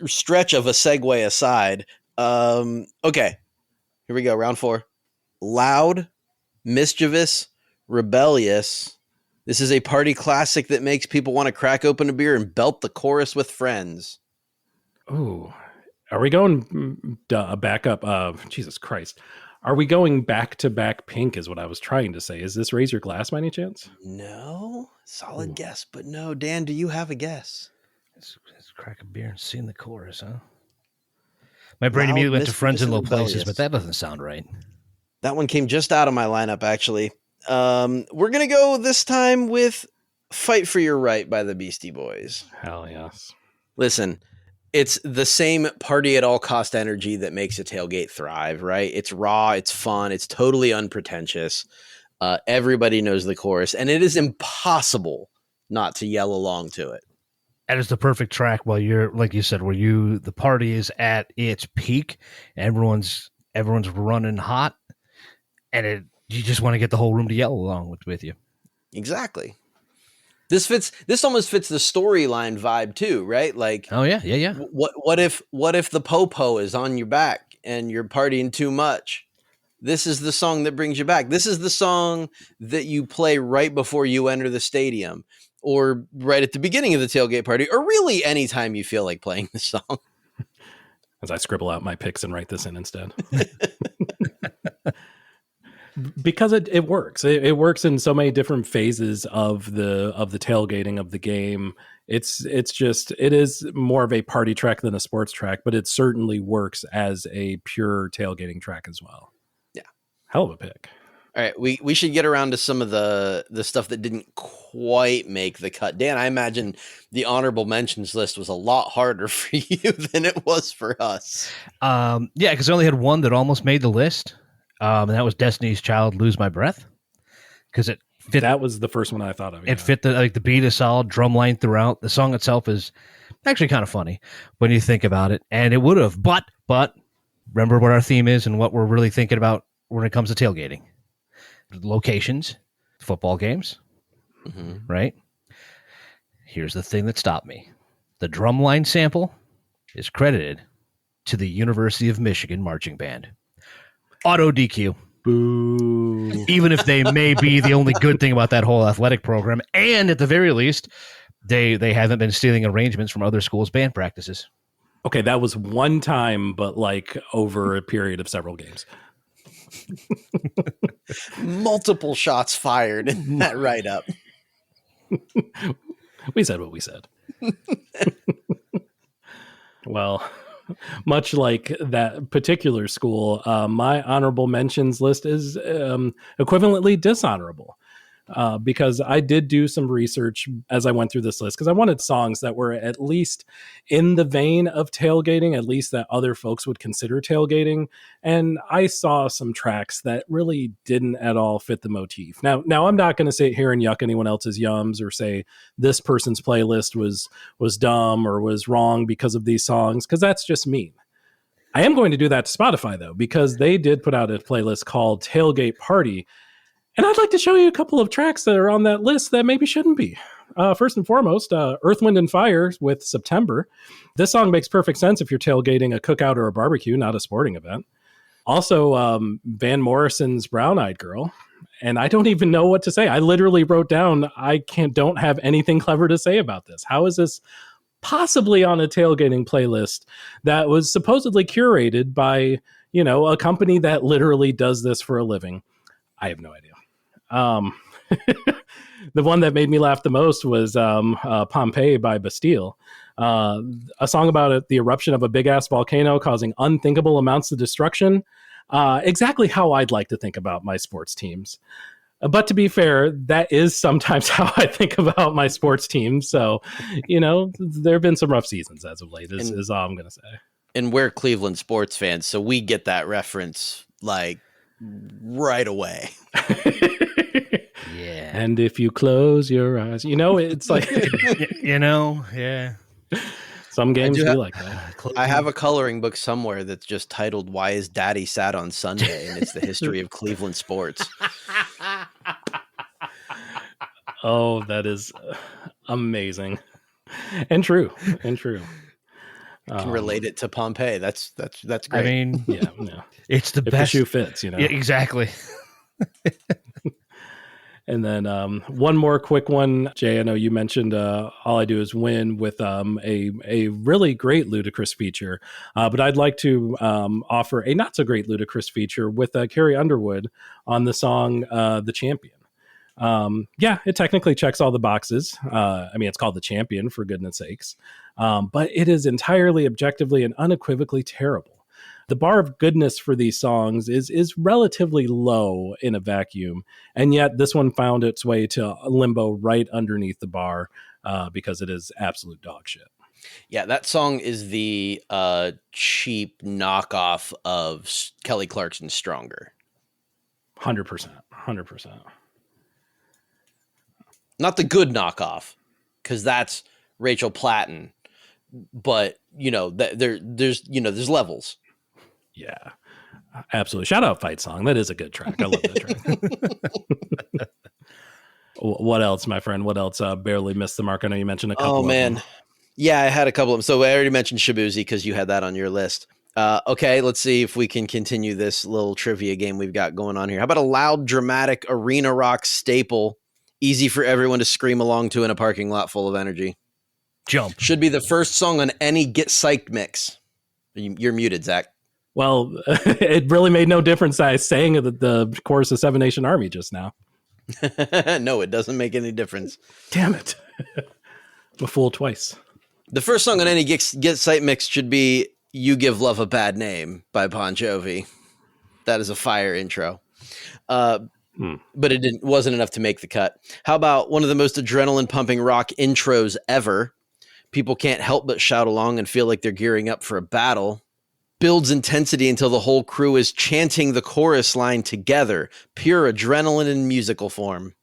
Stretch of a segue aside. Okay, here we go. Round 4. Loud, mischievous, rebellious. This is a party classic that makes people want to crack open a beer and belt the chorus with friends. Ooh, are we going back up? Jesus Christ. Are we going back to back Pink is what I was trying to say. Is this Raise Your Glass by any chance? No. Solid guess, but no. Dan, do you have a guess? Let's crack a beer and sing the chorus, huh? My brain immediately went to Friends in Low Places, but that doesn't sound right. That one came just out of my lineup, actually. We're going to go this time with Fight for Your Right by the Beastie Boys. Hell yes. Listen, it's the same party at all cost energy that makes a tailgate thrive, right? It's raw, it's fun, it's totally unpretentious. Everybody knows the chorus, and it is impossible not to yell along to it. That is the perfect track while you're, like you said, the party is at its peak, everyone's running hot, and you just want to get the whole room to yell along with you. Exactly. This almost fits the storyline vibe too, right? Like, oh yeah. What if the popo is on your back and you're partying too much? This is the song that brings you back. This is the song that you play right before you enter the stadium, or right at the beginning of the tailgate party, or really anytime you feel like playing the song. As I scribble out my picks and write this in instead. Because it works. It works in so many different phases of the tailgating of the game. It is more of a party track than a sports track, but it certainly works as a pure tailgating track as well. Yeah. Hell of a pick. All right, we should get around to some of the stuff that didn't quite make the cut. Dan, I imagine the honorable mentions list was a lot harder for you than it was for us. Yeah, because I only had one that almost made the list. And that was Destiny's Child, Lose My Breath, because it That was the first one I thought of. It fit the beat is solid, drum line throughout. The song itself is actually kind of funny when you think about it. And it would have, but remember what our theme is and what we're really thinking about when it comes to tailgating. Locations, football games, right? Here's the thing that stopped me. The drumline sample is credited to the University of Michigan marching band. Auto DQ. Boo. Even if they may be the only good thing about that whole athletic program, and at the very least, they haven't been stealing arrangements from other schools' band practices. Okay, that was one time, but like over a period of several games. Multiple shots fired in that write-up. We said what we said. Well, much like that particular school, my honorable mentions list is equivalently dishonorable. Because I did do some research as I went through this list, because I wanted songs that were at least in the vein of tailgating, at least that other folks would consider tailgating. And I saw some tracks that really didn't at all fit the motif. Now I'm not going to sit here and yuck anyone else's yums or say this person's playlist was dumb or was wrong because of these songs, because that's just mean. I am going to do that to Spotify, though, because they did put out a playlist called Tailgate Party. And I'd like to show you a couple of tracks that are on that list that maybe shouldn't be. First and foremost, Earth, Wind, and Fire with September. This song makes perfect sense if you're tailgating a cookout or a barbecue, not a sporting event. Also, Van Morrison's Brown Eyed Girl. And I don't even know what to say. I literally wrote down, don't have anything clever to say about this. How is this possibly on a tailgating playlist that was supposedly curated by, a company that literally does this for a living? I have no idea. The one that made me laugh the most was Pompeii by Bastille, a song about the eruption of a big ass volcano causing unthinkable amounts of destruction. Exactly how I'd like to think about my sports teams. But to be fair, that is sometimes how I think about my sports teams. So, there have been some rough seasons as of late, is all I'm going to say. And we're Cleveland sports fans, so we get that reference like right away. Yeah. And if you close your eyes, it's like, yeah. Some games do like that. I have a coloring book somewhere that's just titled "Why Is Daddy Sad on Sunday?" and it's the history of Cleveland sports. Oh, that is amazing and true. Can relate it to Pompeii. That's great. I mean, yeah. It's the if best. The shoe fits, Yeah, exactly. And then one more quick one, Jay. I know you mentioned "All I Do Is Win" with a really great Ludacris feature, but I'd like to offer a not so great Ludacris feature with Carrie Underwood on the song "The Champion." It technically checks all the boxes. It's called The Champion, for goodness sakes, but it is entirely, objectively, and unequivocally terrible. The bar of goodness for these songs is relatively low in a vacuum, and yet this one found its way to limbo right underneath the bar because it is absolute dog shit. Yeah, that song is the cheap knockoff of Kelly Clarkson's Stronger. 100%. Not the good knockoff, because that's Rachel Platten, but there's levels. Yeah, absolutely. Shout out Fight Song. That is a good track. I love that track. What else, my friend? What else? Barely missed the mark. I know you mentioned a couple. Oh, man. Yeah, I had a couple of them. So I already mentioned Shabuzi because you had that on your list. Okay, let's see if we can continue this little trivia game we've got going on here. How about a loud, dramatic arena rock staple, easy for everyone to scream along to in a parking lot full of energy? Jump. Should be the first song on any Get Psyched mix. You're muted, Zach. Well, it really made no difference that I sang the chorus of Seven Nation Army just now. No, it doesn't make any difference. Damn it. I'm a fool twice. The first song on any Get Psyched mix should be You Give Love a Bad Name by Bon Jovi. That is a fire intro. But it wasn't enough to make the cut. How about one of the most adrenaline-pumping rock intros ever? People can't help but shout along and feel like they're gearing up for a battle. Builds intensity until the whole crew is chanting the chorus line together. Pure adrenaline in musical form.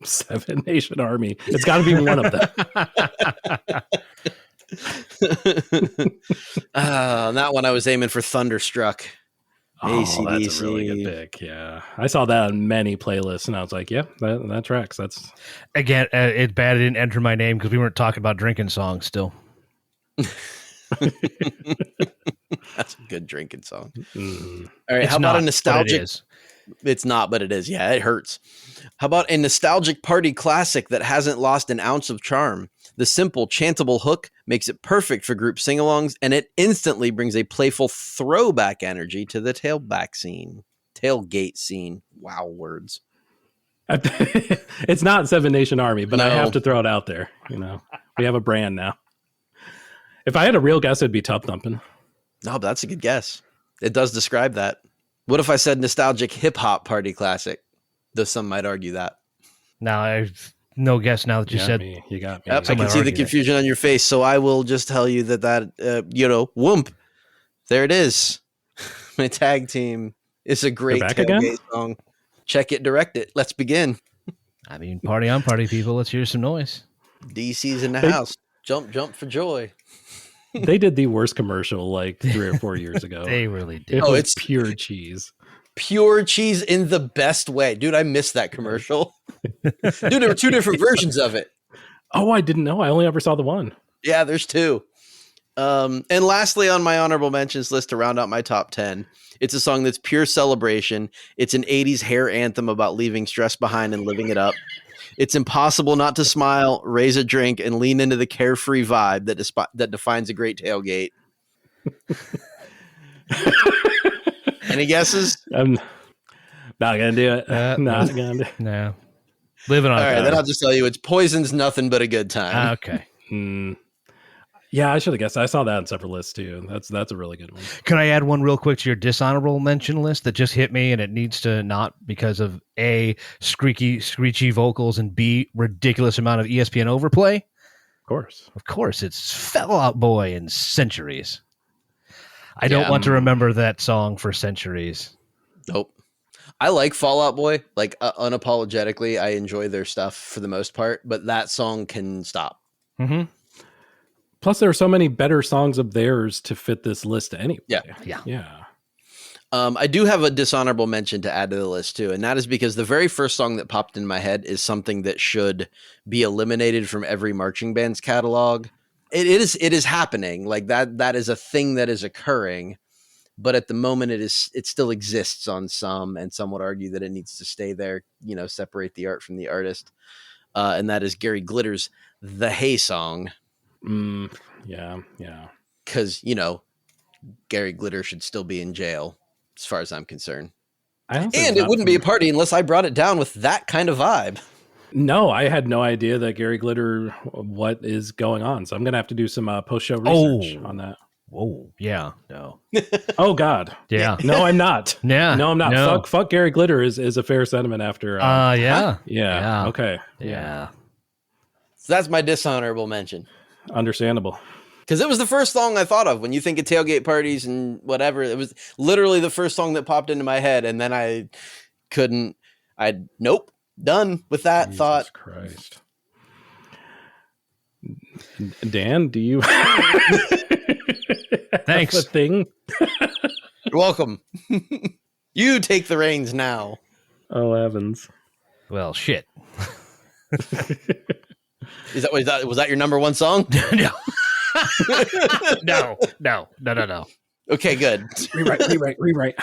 Seven Nation Army. It's got to be one of them. On that one, I was aiming for Thunderstruck. Oh, that's a really good pick. Yeah, I saw that on many playlists, and I was like, "Yeah, that tracks." That's again, it's bad it didn't enter my name because we weren't talking about drinking songs still. That's a good drinking song. Mm. All right, It's how about not, a nostalgic? It's not, but it is. Yeah, it hurts. How about a nostalgic party classic that hasn't lost an ounce of charm? The simple, chantable hook makes it perfect for group sing-alongs, and it instantly brings a playful throwback energy to the tailgate scene. Wow, words. It's not Seven Nation Army, but no. I have to throw it out there. You know, we have a brand now. If I had a real guess, it'd be Tub Thumpin'. No, but that's a good guess. It does describe that. What if I said nostalgic hip-hop party classic? Though some might argue that. Now, I've no guess now that you said. You got me. Yep, I can see the confusion on your face, so I will just tell you that, whoomp. There it is. My tag team is a great tailgate song. Check it, direct it. Let's begin. I mean, party on, party people. Let's hear some noise. DC's in the house. Jump for joy. They did the worst commercial like 3 or 4 years ago. They really did. It's pure cheese. Pure cheese in the best way. Dude, I missed that commercial. Dude, there were 2 different versions of it. Oh, I didn't know. I only ever saw the one. Yeah, there's 2. And lastly, on my honorable mentions list to round out my top 10, it's a song that's pure celebration. It's an 80s hair anthem about leaving stress behind and living it up. It's impossible not to smile, raise a drink, and lean into the carefree vibe that defines a great tailgate. Any guesses? I'm not going to do it. Not going to. No. Living on it. All right, then I'll just tell you it's Poison's Nothing But a Good Time. Okay. Yeah, I should have guessed. I saw that on several lists too. That's a really good one. Can I add one real quick to your dishonorable mention list that just hit me, and it needs to not because of A, screechy vocals, and B, ridiculous amount of ESPN overplay? Of course, it's Fell Out Boy and Centuries. I don't want to remember that song for centuries. Nope. I like Fall Out Boy. Like unapologetically, I enjoy their stuff for the most part, but that song can stop. Mm-hmm. Plus, there are so many better songs of theirs to fit this list anyway. Yeah. I do have a dishonorable mention to add to the list too, and that is because the very first song that popped in my head is something that should be eliminated from every marching band's catalog. It is happening. Like that is a thing that is occurring, but at the moment it still exists on some, and some would argue that it needs to stay there, separate the art from the artist. And that is Gary Glitter's The Hay Song. Yeah. Because, Gary Glitter should still be in jail as far as I'm concerned. And it wouldn't be a party unless I brought it down with that kind of vibe. No, I had no idea that Gary Glitter, what is going on. So I'm going to have to do some post-show research on that. Whoa. Yeah. No. Oh, God. Yeah. No, I'm not. Yeah. No, I'm not. No. Fuck Gary Glitter is a fair sentiment after. Yeah. Yeah. Okay. Yeah. So that's my dishonorable mention. Understandable. Because it was the first song I thought of when you think of tailgate parties and whatever. It was literally the first song that popped into my head. And then nope, done with that Jesus thought. Christ. Dan, do you Thanks. have a thing? You're welcome. You take the reins now. Oh, Evans. Well, shit. Was that your number one song? No. No. Okay, good. Rewrite.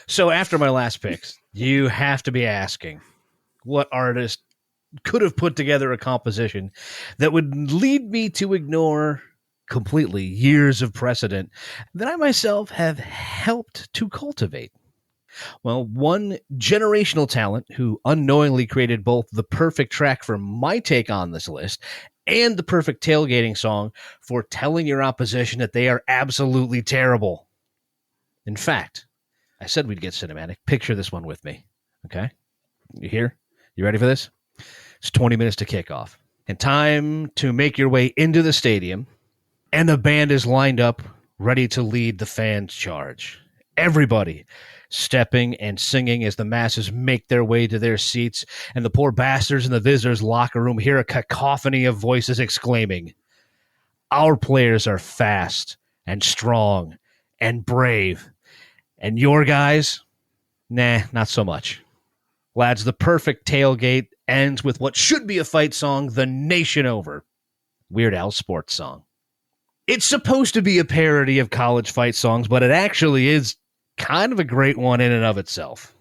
So after my last picks, you have to be asking what artist could have put together a composition that would lead me to ignore completely years of precedent that I myself have helped to cultivate. Well, one generational talent who unknowingly created both the perfect track for my take on this list and the perfect tailgating song for telling your opposition that they are absolutely terrible. In fact, I said we'd get cinematic. Picture this one with me. Okay? You here? You ready for this? It's 20 minutes to kickoff. And time to make your way into the stadium. And the band is lined up, ready to lead the fans' charge. Everybody stepping and singing as the masses make their way to their seats, and the poor bastards in the visitors' locker room hear a cacophony of voices exclaiming, "Our players are fast and strong and brave, and your guys, nah, not so much." Lads, the perfect tailgate ends with what should be a fight song the nation over. Weird Al sports song. It's supposed to be a parody of college fight songs, but it actually is kind of a great one in and of itself,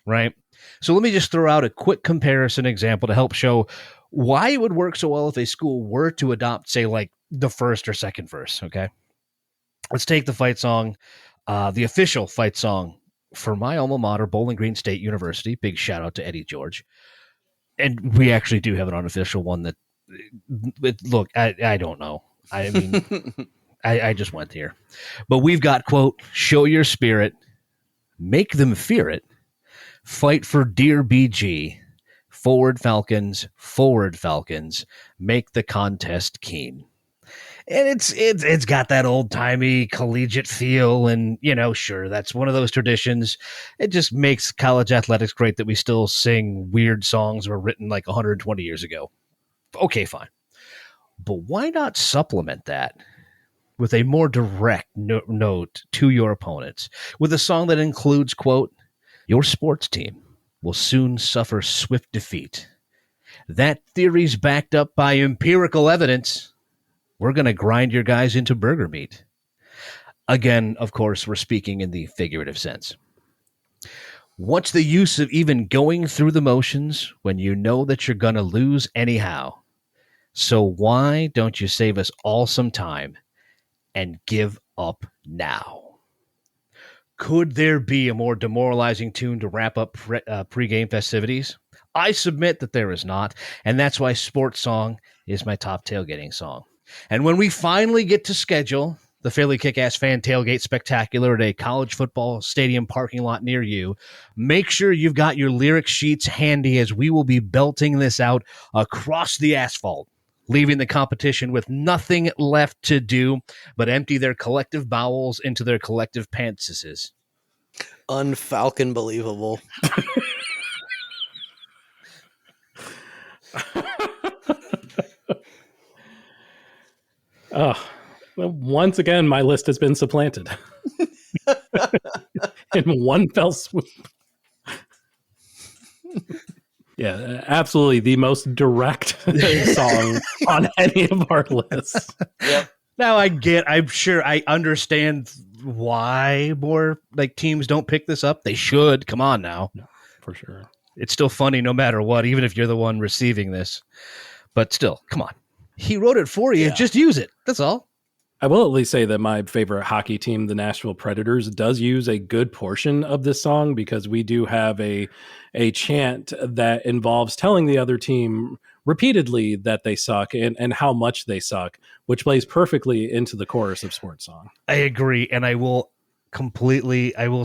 right? So let me just throw out a quick comparison example to help show why it would work so well if a school were to adopt, say, like the first or second verse, okay? Let's take the fight song, the official fight song for my alma mater, Bowling Green State University. Big shout out to Eddie George. And we actually do have an unofficial one that, look, I don't know. I mean, I just went here. But we've got, quote, "Show your spirit, make them fear it, fight for dear BG, forward Falcons, make the contest keen." And it's got that old-timey collegiate feel, and, you know, sure, that's one of those traditions. It just makes college athletics great that we still sing weird songs that were written like 120 years ago. Okay, fine. But why not supplement that with a more direct note to your opponents, with a song that includes, quote, "Your sports team will soon suffer swift defeat. That theory's backed up by empirical evidence. We're going to grind your guys into burger meat." Again, of course, we're speaking in the figurative sense. What's the use of even going through the motions when you know that you're going to lose anyhow? So why don't you save us all some time and give up now? Could there be a more demoralizing tune to wrap up pregame festivities? I submit that there is not, and that's why Sports Song is my top tailgating song. And when we finally get to schedule the Fairly KickAss Fan Tailgate Spectacular at a college football stadium parking lot near you, make sure you've got your lyric sheets handy, as we will be belting this out across the asphalt, leaving the competition with nothing left to do but empty their collective bowels into their collective pantses. Unfalcon believable. Oh, once again, my list has been supplanted in one fell swoop. Yeah, absolutely the most direct song on any of our lists. Yep. Now I'm sure I understand why more like teams don't pick this up. They should. Come on now. No, for sure. It's still funny no matter what, even if you're the one receiving this. But still, come on. He wrote it for you. Yeah. Just use it. That's all. I will at least say that my favorite hockey team, the Nashville Predators, does use a good portion of this song, because we do have a chant that involves telling the other team repeatedly that they suck and how much they suck, which plays perfectly into the chorus of Sports Song. I agree. And I will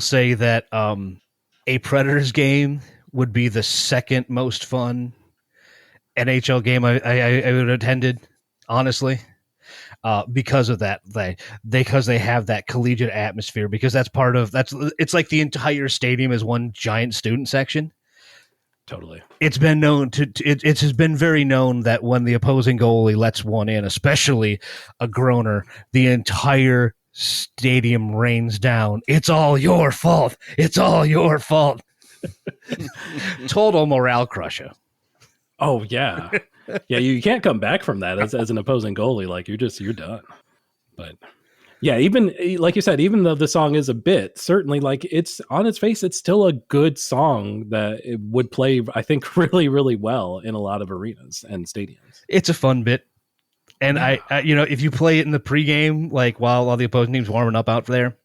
say that a Predators game would be the second most fun NHL game I would have attended, honestly, because of that. Because they have that collegiate atmosphere, because it's like the entire stadium is one giant student section. Totally. It's been known it has been very known that when the opposing goalie lets one in, especially a groaner, the entire stadium rains down. "It's all your fault. It's all your fault." Total morale crusher. Oh yeah. Yeah, you can't come back from that as an opposing goalie. Like you're done. But yeah, even like you said, even though the song is a bit, certainly, like, it's on its face, it's still a good song that it would play, I think, really, really well in a lot of arenas and stadiums. It's a fun bit. And yeah. I if you play it in the pregame, like while the opposing team's warming up out there,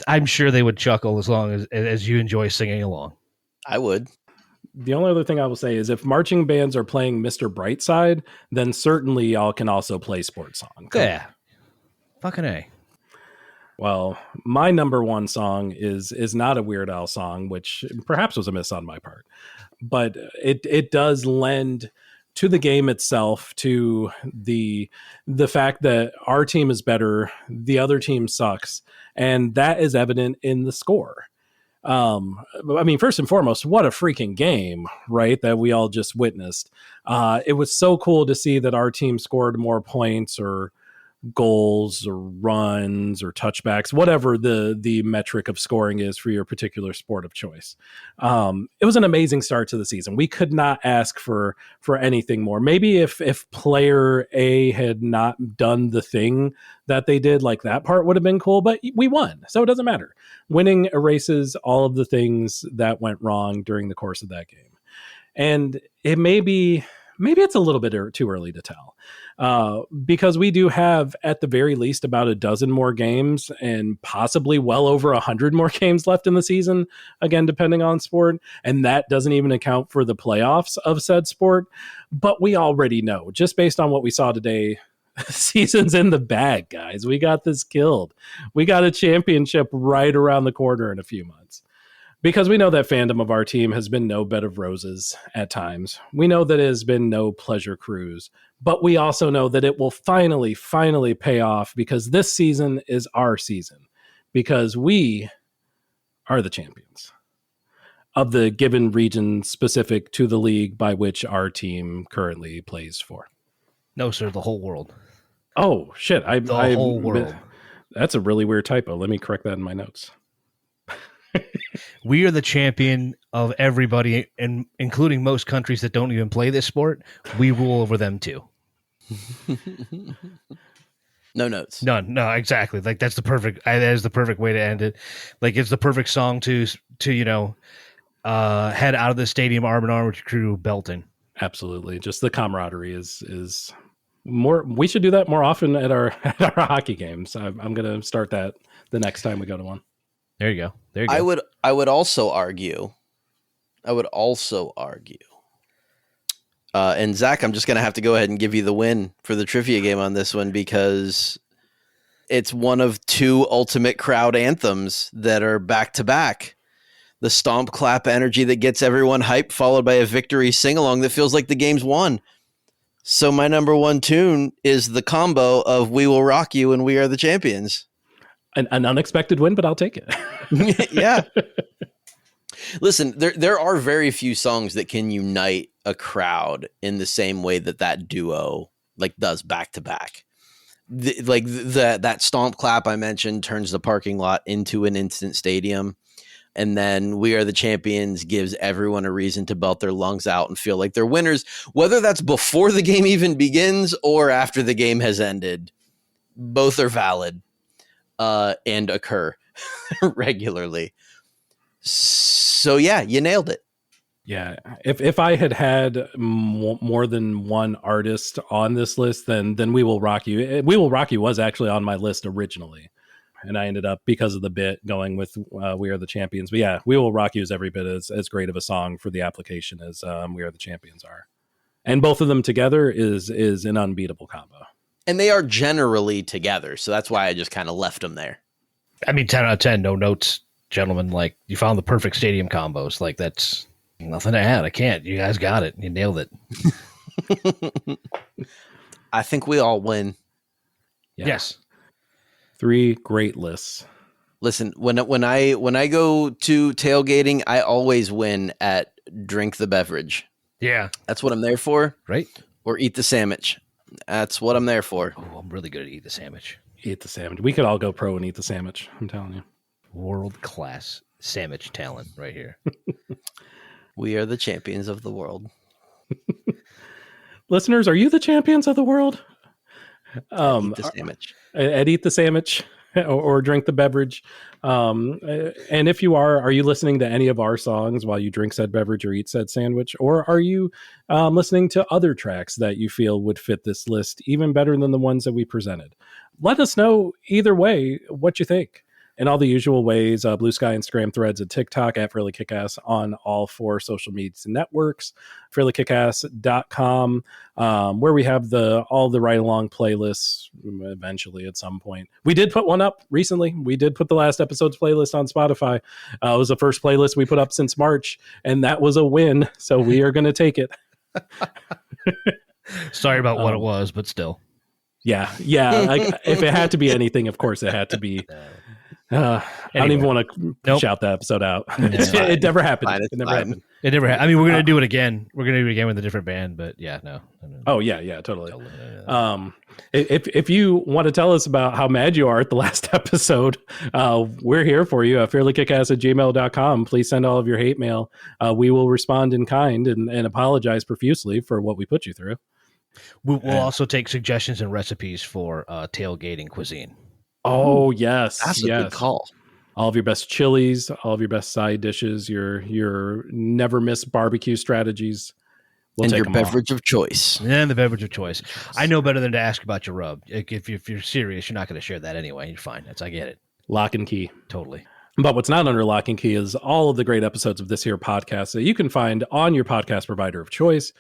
I'm sure they would chuckle as long as you enjoy singing along. I would. The only other thing I will say is if marching bands are playing Mr. Brightside, then certainly y'all can also play Sports Song. Yeah. Fucking A. Well, my number one song is not a Weird Al song, which perhaps was a miss on my part, but it does lend to the game itself, to the fact that our team is better, the other team sucks, and that is evident in the score. I mean, first and foremost, what a freaking game, right? That we all just witnessed. It was so cool to see that our team scored more points or goals or runs or touchbacks, whatever the metric of scoring is for your particular sport of choice. It was an amazing start to the season. We could not ask for anything more. Maybe if player A had not done the thing that they did, like that part would have been cool, but we won, so it doesn't matter. Winning erases all of the things that went wrong during the course of that game. And it maybe it's a little bit too early to tell, because we do have at the very least about a dozen more games and possibly well over 100 more games left in the season, again, depending on sport. And that doesn't even account for the playoffs of said sport. But we already know, just based on what we saw today, season's in the bag, guys. We got this killed. We got a championship right around the corner in a few months. Because we know that fandom of our team has been no bed of roses at times. We know that it has been no pleasure cruise. But we also know that it will finally pay off, because this season is our season. Because we are the champions of the given region specific to the league by which our team currently plays for. No, sir, the whole world. Oh, shit. The whole world. That's a really weird typo. Let me correct that in my notes. We are the champion of everybody, and including most countries that don't even play this sport. We rule over them too. No notes. None. No, exactly. Like that is the perfect way to end it. Like it's the perfect song to head out of the stadium arm in arm with your crew belting. Absolutely. Just the camaraderie is more. We should do that more often at our hockey games. I'm going to start that the next time we go to one. There you go. I would also argue. And Zach, I'm just going to have to go ahead and give you the win for the trivia game on this one, because it's one of two ultimate crowd anthems that are back to back. The stomp clap energy that gets everyone hyped, followed by a victory sing along that feels like the game's won. So my number one tune is the combo of "We Will Rock You" and "We Are the Champions." An unexpected win, but I'll take it. Yeah. Listen, there are very few songs that can unite a crowd in the same way that duo does back to back. That stomp clap I mentioned turns the parking lot into an instant stadium. And then "We Are the Champions" gives everyone a reason to belt their lungs out and feel like they're winners, whether that's before the game even begins or after the game has ended. Both are valid. And occur regularly. So yeah, you nailed it. Yeah, if I had more than one artist on this list, then "We Will Rock You." "We Will Rock You" was actually on my list originally, and I ended up, because of the bit, going with "We Are the Champions." But yeah, "We Will Rock You" is every bit as great of a song for the application as "We Are the Champions" are, and both of them together is an unbeatable combo. And they are generally together, so that's why I just kind of left them there. I mean, 10 out of 10, no notes, gentlemen. Like, you found the perfect stadium combos. Like, that's nothing to add. I can't. You guys got it. You nailed it. I think we all win. Yeah. Yes. 3 great lists. Listen, when I go to tailgating, I always win at drink the beverage. Yeah. That's what I'm there for. Right. Or eat the sandwich. That's what I'm there for. Oh, I'm really good at eat the sandwich. Eat the sandwich. We could all go pro and eat the sandwich. I'm telling you. World-class sandwich talent right here. We are the champions of the world. Listeners, are you the champions of the world? Eat the sandwich. At eat the sandwich or drink the beverage. And if you are you listening to any of our songs while you drink said beverage or eat said sandwich? Or are you listening to other tracks that you feel would fit this list even better than the ones that we presented? Let us know either way what you think. In all the usual ways, Blue Sky, Instagram, Threads, and TikTok at Fairly KickAss on all 4 social media networks. FairlyKickAss.com, where we have all the ride-along playlists eventually at some point. We did put one up recently. We did put the last episode's playlist on Spotify. It was the first playlist we put up since March, and that was a win, so we are going to take it. Sorry about what it was, but still. Yeah. If it had to be anything, of course it had to be. I don't even want to shout that episode out. It never happened. It never happened. It never happened. I mean, we're going to do it again. We're going to do it again with a different band, but yeah, no. Oh, yeah, totally. If you want to tell us about how mad you are at the last episode, we're here for you. fairlykickass@gmail.com. Please send all of your hate mail. We will respond in kind and apologize profusely for what we put you through. We'll also take suggestions and recipes for tailgating cuisine. Oh, yes. That's a good call. All of your best chilies, all of your best side dishes, your never miss barbecue strategies. And your beverage of choice. And the beverage of choice. I know better than to ask about your rub. If you're serious, you're not going to share that anyway. You're fine. I get it. Lock and key. Totally. But what's not under lock and key is all of the great episodes of this here podcast that you can find on your podcast provider of choice.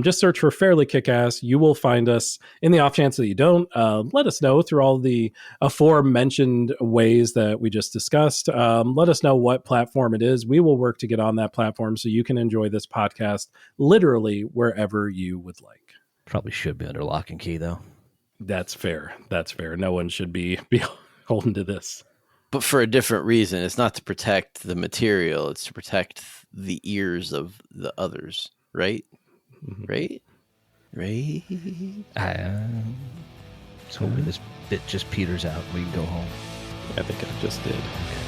Just search for Fairly Kickass. You will find us. In the off chance that you don't, let us know through all the aforementioned ways that we just discussed. Let us know what platform it is. We will work to get on that platform so you can enjoy this podcast literally wherever you would like. Probably should be under lock and key, though. That's fair. No one should be holding to this. But for a different reason. It's not to protect the material. It's to protect the ears of the others. Right? Right? So hoping this bit just peters out. We can go home. I think I just did. Okay.